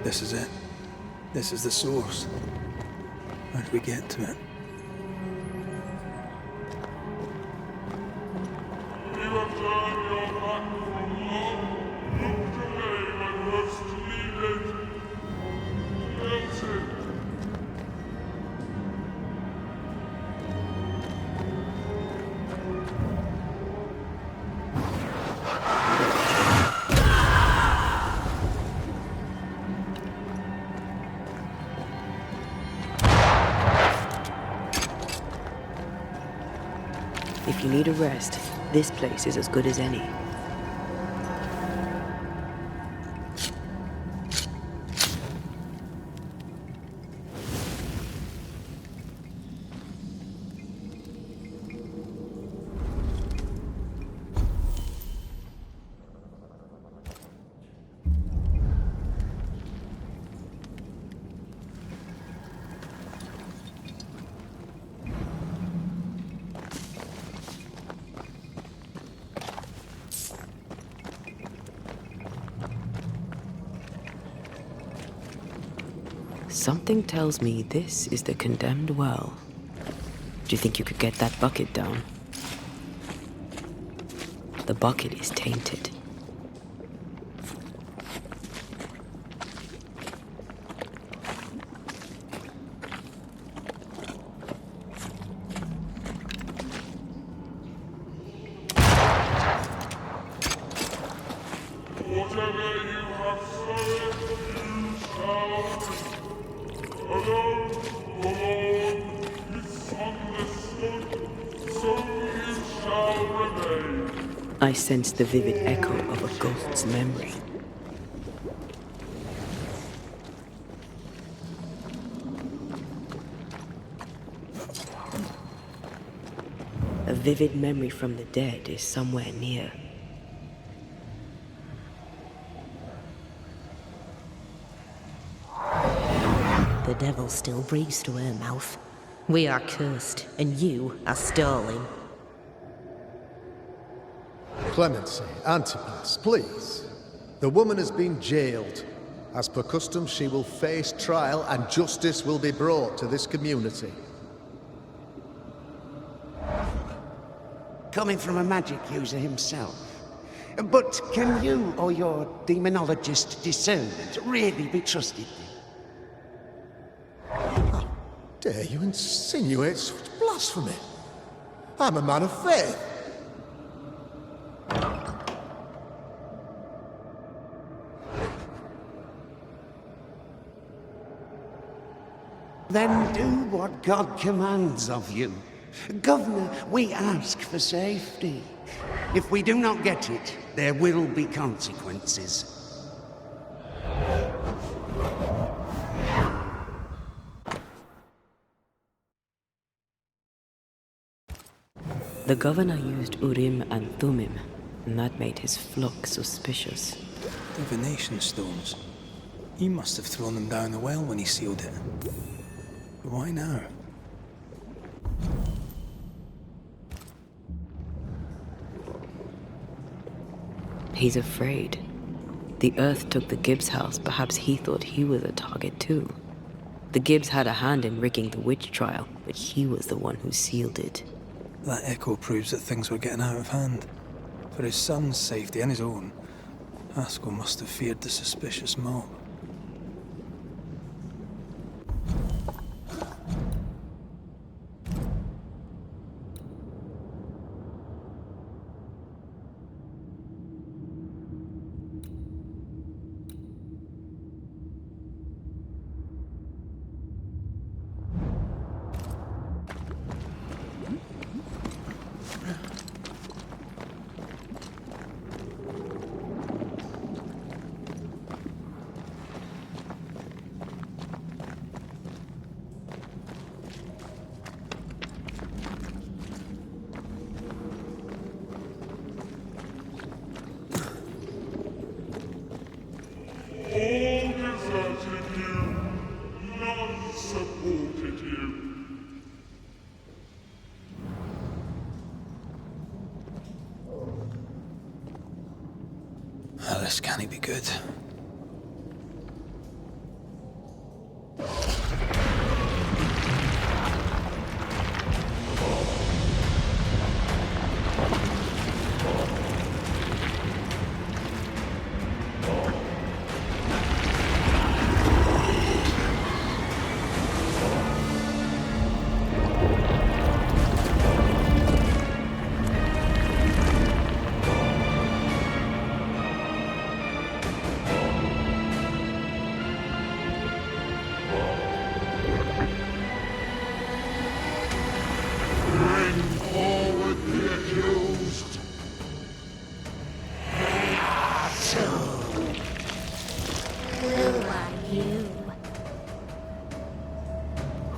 This is it. This is the source. How do we get to it? You have turned your back from love, looked away when first needed. Else it. If you need a rest, this place is as good as any. Something tells me this is the condemned well. Do you think you could get that bucket down? The bucket is tainted. Whatever you have said, you shall. Alone, the Lord is understood, so you shall remain. I sense the vivid echo of a ghost's memory. A vivid memory from the dead is somewhere near. The devil still breathes through her mouth. We are cursed, and you are stalling. Clemency, Antipas, please. The woman has been jailed. As per custom, she will face trial and justice will be brought to this community. Coming from a magic user himself. But can you or your demonologist discernment really be trusted? Dare you insinuate such blasphemy? I'm a man of faith. Then do what God commands of you. Governor, we ask for safety. If we do not get it, there will be consequences. The governor used Urim and Thummim, and that made his flock suspicious. Divination stones. He must have thrown them down the well when he sealed it. But why now? He's afraid. The Earth took the Gibbs house. Perhaps he thought he was a target too. The Gibbs had a hand in rigging the witch trial, but he was the one who sealed it. That echo proves that things were getting out of hand. For his son's safety and his own, Haskell must have feared the suspicious mob. All deserted you, none supported you. Well, this can't be good.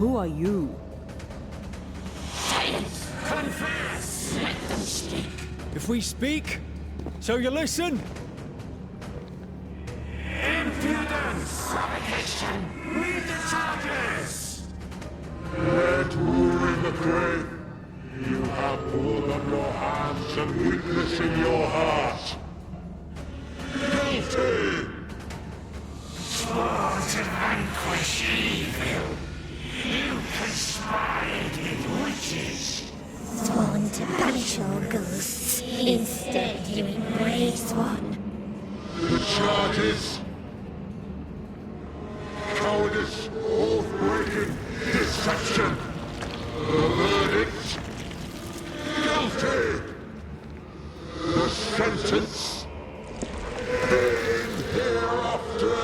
Who are you? Confess! Let them speak. If we speak, so you listen? Impudence! Provocation! Read the charges! ᴘᴜᴇᴜᴜ, you have blood on your hands and weakness in your heart. Guilty! Sworn to vanquish evil. You conspired with witches. Sworn to banish all ghosts. Instead, you embrace one. The charges: cowardice, oath-breaking, deception. The verdict: guilty. The sentence: pain hereafter.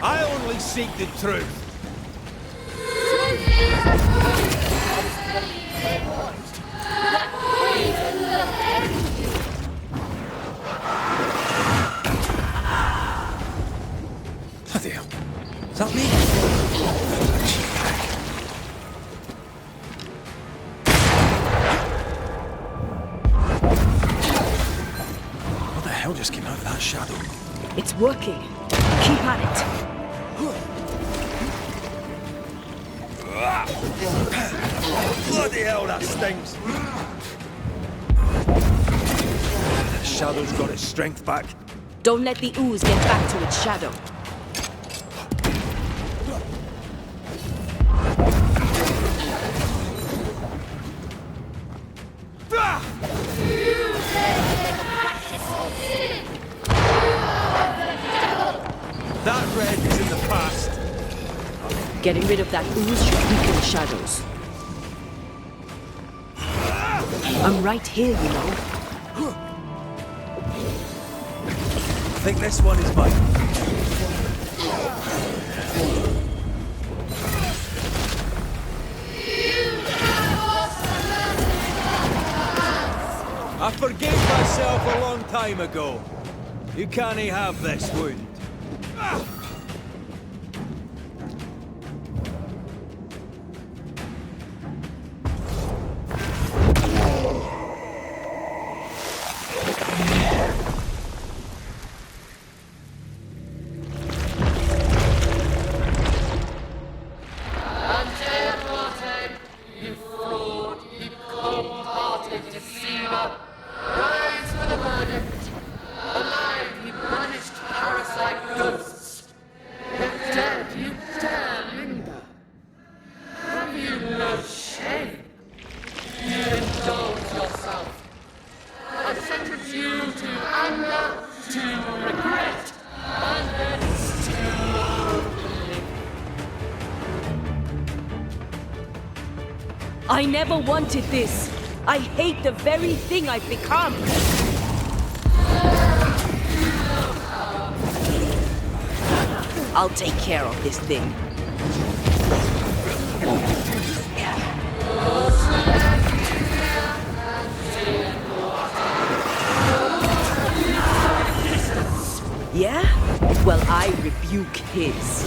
I only seek the truth. Bloody hell. Is that me? What the hell just came out of that shadow? It's working. Keep at it. Bloody hell, that stings! The shadow's got its strength back. Don't let the ooze get back to its shadow. That red is in the past. Getting rid of that ooze should weaken the shadows. I'm right here, you know. I think this one is mine. I forgave myself a long time ago. You can't have this wound. Antea Duarte, you fraud, you cold-hearted deceiver, rise for the verdict. Alive, you banished parasite ghosts. If dead, you dare linger. Have you no shame? You indulge yourself. I sentence you to anger, to regret, and then to I never wanted this. I hate the very thing I've become. I'll take care of this thing. Yeah? Well, I rebuke his.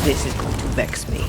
This is going to vex me.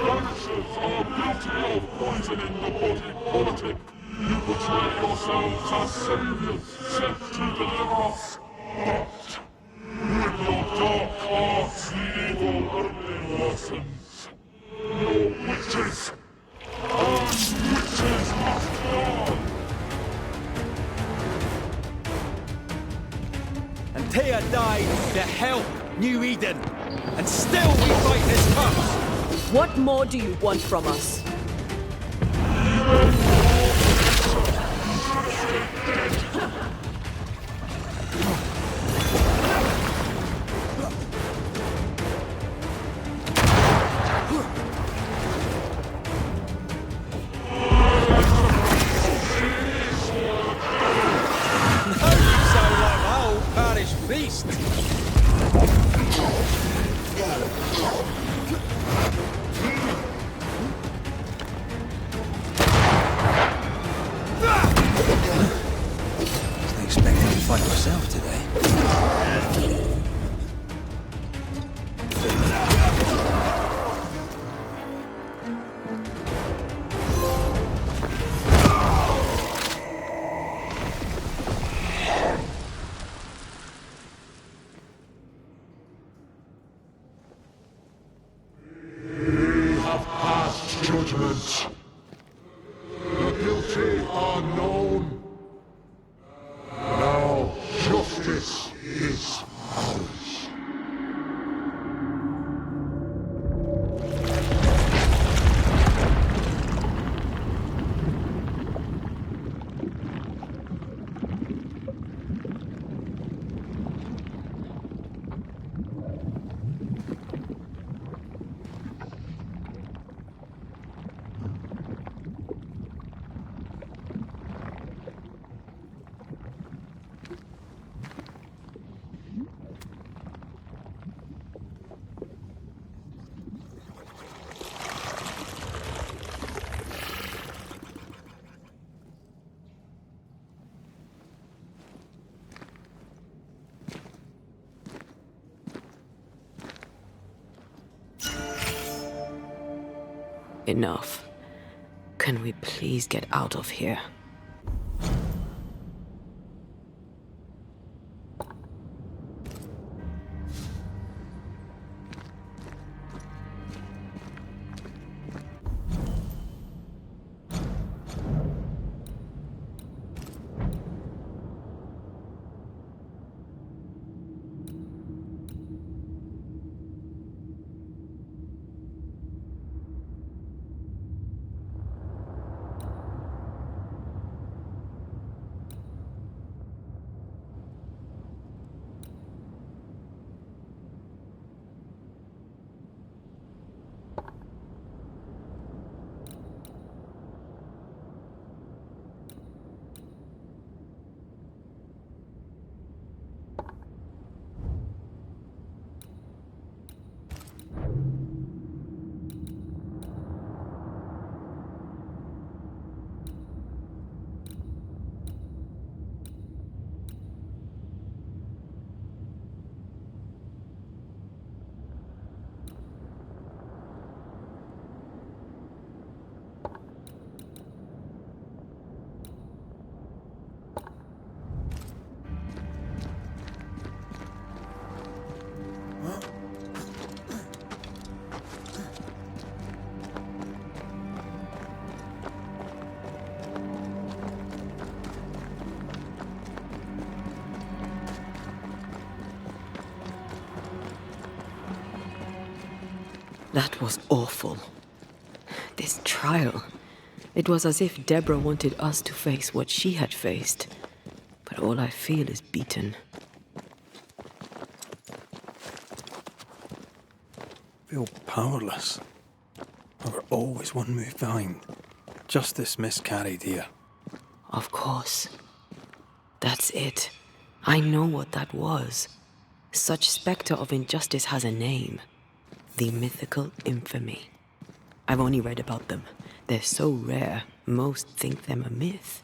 Banishers are guilty of poisoning the body politic. You betray yourselves as saviors sent to deliver us. But with your dark arts, the evil only worsens. Your witches and witches must die. Antea died to help New Eden. and still we fight his curse! What more do you want from us? Judgment. The guilty are known. Now justice is ours. Enough. Can we please get out of here? That was awful. This trial. It was as if Deborah wanted us to face what she had faced. But all I feel is beaten. Feel powerless. We were always one move behind. Justice miscarried here. Of course. That's it. I know what that was. Such spectre of injustice has a name. The mythical infamy. I've only read about them. They're so rare, most think them a myth.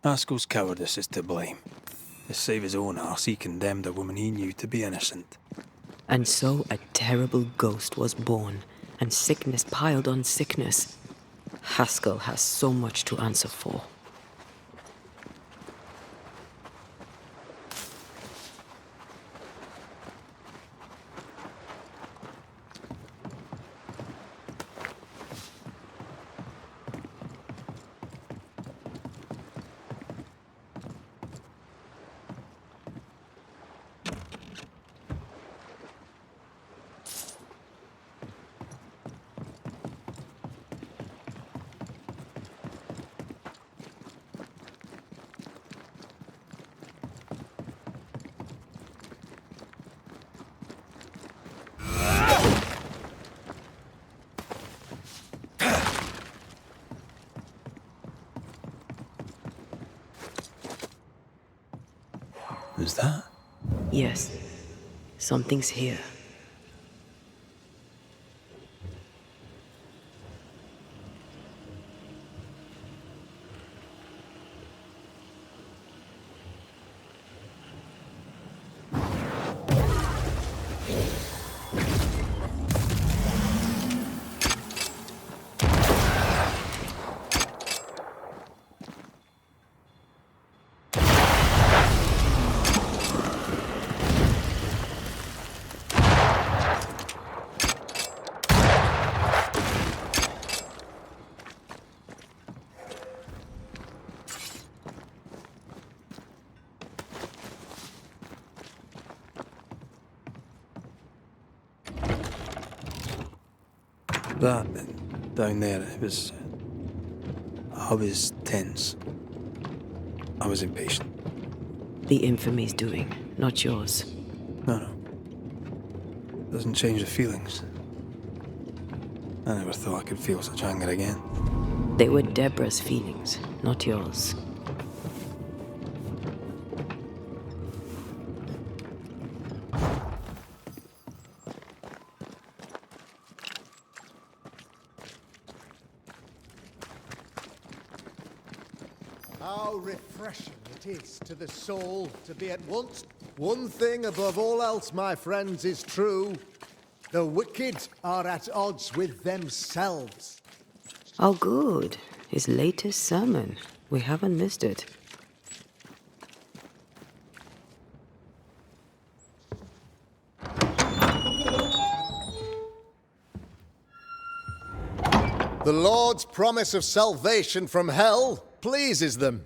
Haskell's cowardice is to blame. To save his own arse, he condemned a woman he knew to be innocent. And so a terrible ghost was born, and sickness piled on sickness. Haskell has so much to answer for. Was that? Yes. Something's here. That down there, I was tense. I was impatient. The infamy's doing, not yours. No. Doesn't change the feelings. I never thought I could feel such anger again. They were Deborah's feelings, not yours. How refreshing it is to the soul to be at once. One thing above all else, my friends, is true. The wicked are at odds with themselves. Oh, good. His latest sermon. We haven't missed it. The Lord's promise of salvation from hell pleases them.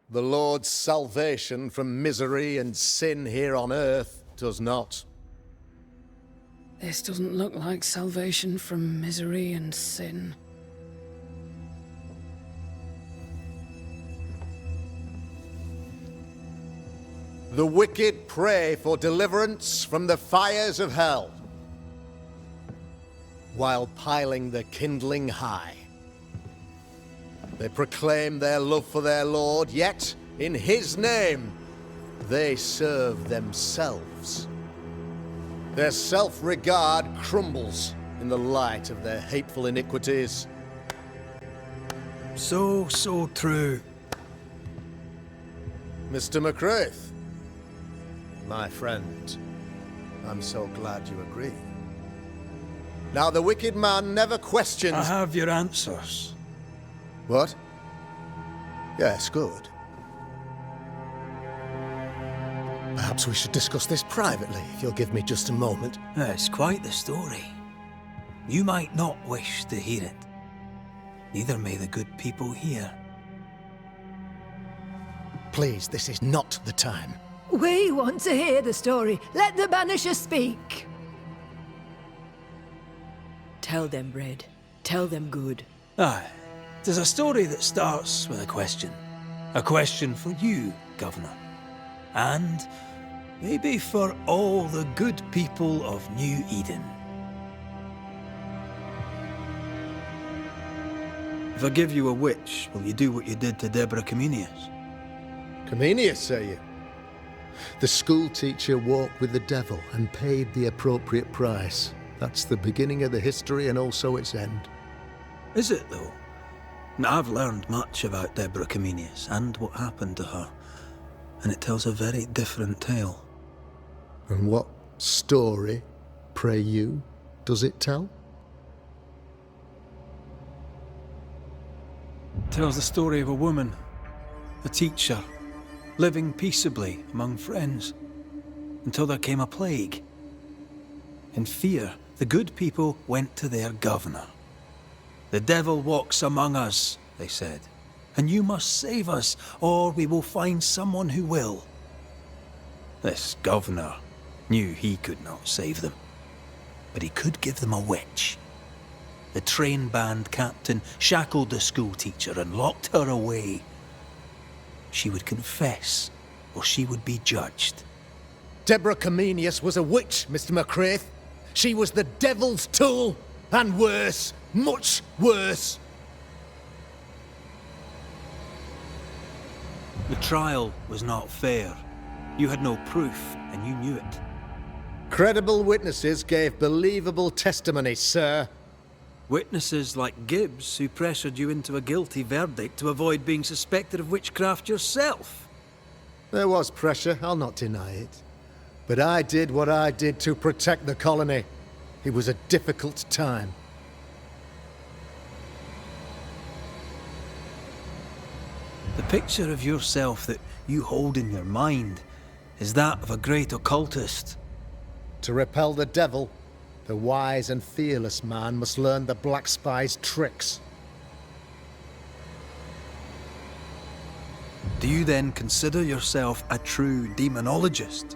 The Lord's salvation from misery and sin here on earth does not. This doesn't look like salvation from misery and sin. The wicked pray for deliverance from the fires of hell, while piling the kindling high. They proclaim their love for their Lord, yet, in His name, they serve themselves. Their self-regard crumbles in the light of their hateful iniquities. So true. Mr. McRaith, my friend, I'm so glad you agree. Now, the wicked man never questions... I have your answers. What? Yes, good. Perhaps we should discuss this privately, if you'll give me just a moment. It's quite the story. You might not wish to hear it. Neither may the good people here. Please, this is not the time. We want to hear the story. Let the Banishers speak. Tell them, Red. Tell them good. Aye. There's a story that starts with a question. A question for you, Governor. And maybe for all the good people of New Eden. If I give you a witch, will you do what you did to Deborah Comenius? Comenius, say you? The school teacher walked with the devil and paid the appropriate price. That's the beginning of the history and also its end. Is it, though? Now, I've learned much about Deborah Comenius and what happened to her, and it tells a very different tale. And what story, pray you, does it tell? It tells the story of a woman, a teacher, living peaceably among friends, until there came a plague. In fear, the good people went to their governor. "The devil walks among us," they said, "and you must save us, or we will find someone who will." This governor knew he could not save them, but he could give them a witch. The train band captain shackled the school teacher and locked her away. She would confess, or she would be judged. Deborah Comenius was a witch, Mr. McRaith. She was the devil's tool, and worse, much worse. The trial was not fair. You had no proof, and you knew it. Credible witnesses gave believable testimony, sir. Witnesses like Gibbs, who pressured you into a guilty verdict to avoid being suspected of witchcraft yourself. There was pressure, I'll not deny it. But I did what I did to protect the colony. It was a difficult time. The picture of yourself that you hold in your mind is that of a great occultist. To repel the devil, the wise and fearless man must learn the Black Spy's tricks. Do you then consider yourself a true demonologist?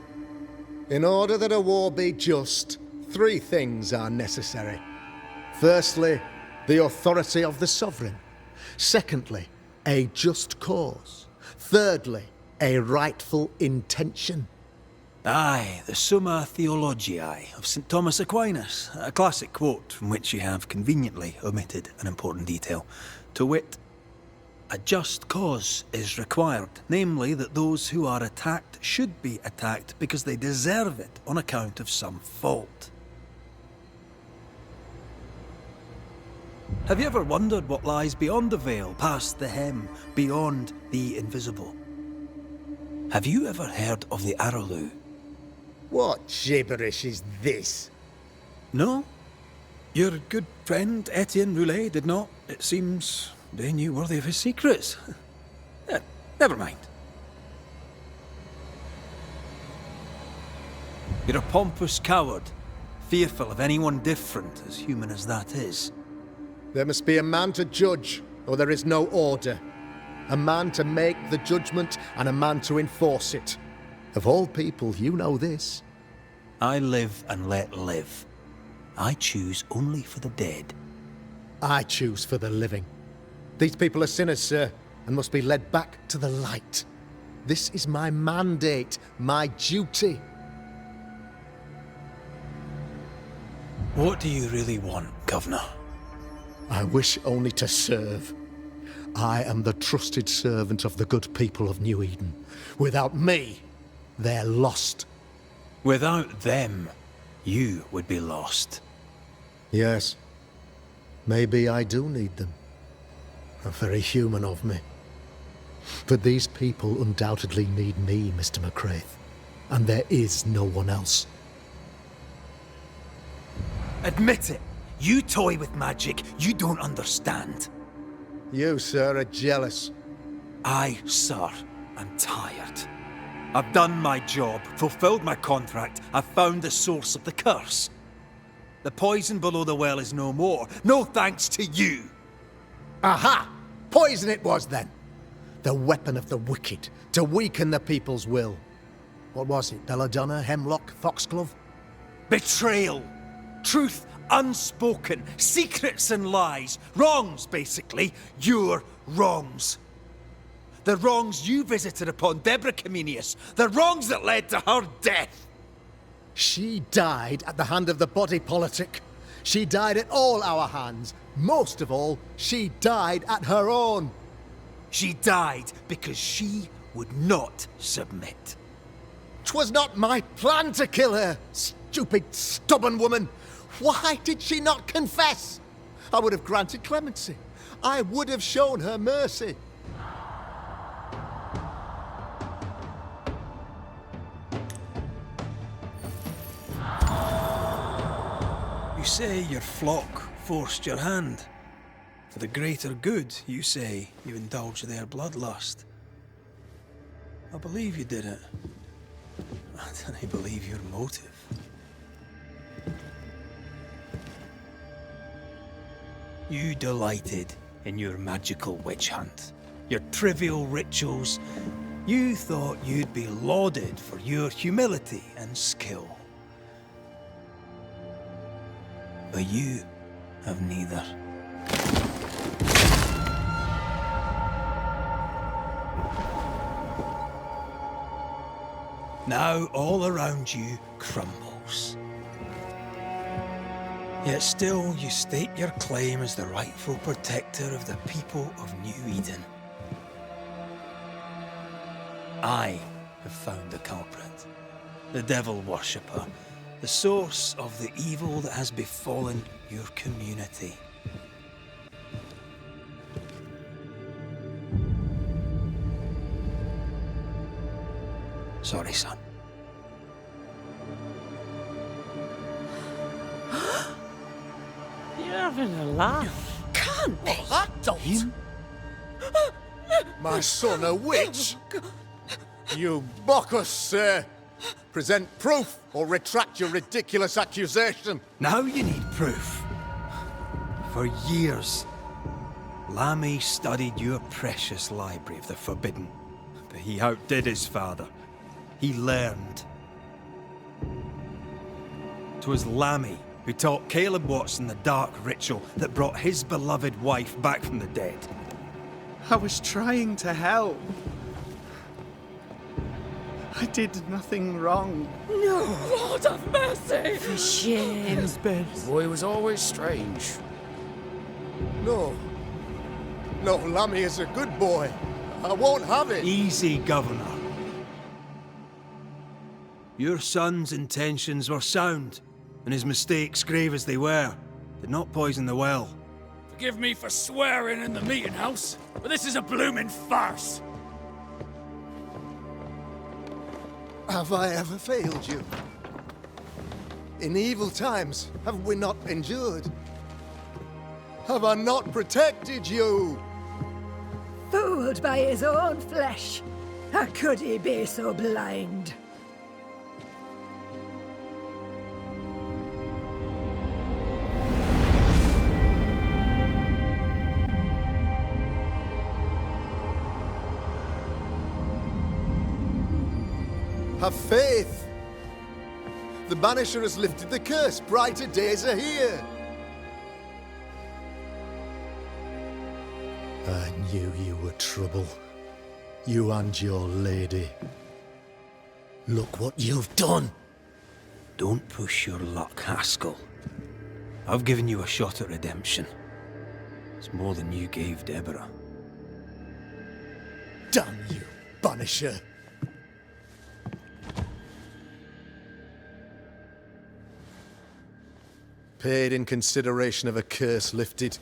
In order that a war be just, 3 things are necessary. Firstly, the authority of the sovereign. Secondly, a just cause. Thirdly, a rightful intention. Aye, the Summa Theologiae of St. Thomas Aquinas, a classic quote from which you have conveniently omitted an important detail. To wit, a just cause is required, namely that those who are attacked should be attacked because they deserve it on account of some fault. Have you ever wondered what lies beyond the veil, past the hem, beyond the invisible? Have you ever heard of the Araloo? What gibberish is this? No? Your good friend Etienne Roulet did not. It seems they knew worthy of his secrets. Never mind. You're a pompous coward, fearful of anyone different, as human as that is. There must be a man to judge, or there is no order. A man to make the judgment, and a man to enforce it. Of all people, you know this. I live and let live. I choose only for the dead. I choose for the living. These people are sinners, sir, and must be led back to the light. This is my mandate, my duty. What do you really want, Governor? I wish only to serve. I am the trusted servant of the good people of New Eden. Without me, they're lost. Without them, you would be lost. Yes. Maybe I do need them. Very human of me. But these people undoubtedly need me, Mr. McCraith. And there is no one else. Admit it! You toy with magic you don't understand. You, sir, are jealous. I, sir, am tired. I've done my job, fulfilled my contract, I've found the source of the curse. The poison below the well is no more, no thanks to you. Aha! Poison it was then. The weapon of the wicked, to weaken the people's will. What was it, belladonna, hemlock, foxglove? Betrayal! Truth unspoken, secrets and lies, wrongs basically, your wrongs. The wrongs you visited upon Deborah Comenius, the wrongs that led to her death. She died at the hand of the body politic. She died at all our hands. Most of all, she died at her own. She died because she would not submit. 'Twas not my plan to kill her, stupid, stubborn woman. Why did she not confess? I would have granted clemency. I would have shown her mercy. You say your flock forced your hand. For the greater good, you say you indulged their bloodlust. I believe you did it. I don't believe your motive. You delighted in your magical witch hunt, your trivial rituals. You thought you'd be lauded for your humility and skill. But you have neither. Now all around you crumbles. Yet still you state your claim as the rightful protector of the people of New Eden. I have found the culprit, the devil worshipper, the source of the evil that has befallen your community. Sorry, son. You're having a laugh. Can't be. That don't. My son, a witch? You mock us, sir. Present proof or retract your ridiculous accusation. Now you need proof. For years, Lammy studied your precious library of the forbidden, but he outdid his father. He learned. 'Twas Lammy who taught Caleb Watson the dark ritual that brought his beloved wife back from the dead. I was trying to help. I did nothing wrong. No, Lord have mercy! For shame. The boy was always strange. No. No, Lammy is a good boy. I won't have it. Easy, Governor. Your son's intentions were sound, and his mistakes, grave as they were, did not poison the well. Forgive me for swearing in the meeting house, but this is a blooming farce. Have I ever failed you? In evil times, have we not endured? Have I not protected you? Fooled by his own flesh. How could he be so blind? Have faith. The Banisher has lifted the curse. Brighter days are here. I knew you were trouble. You and your lady. Look what you've done. Don't push your luck, Haskell. I've given you a shot at redemption. It's more than you gave Deborah. Damn you, Banisher. Paid in consideration of a curse lifted.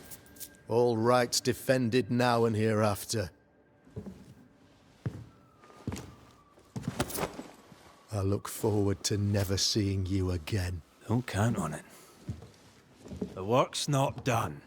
All rights defended now and hereafter. I look forward to never seeing you again. Don't count on it. The work's not done.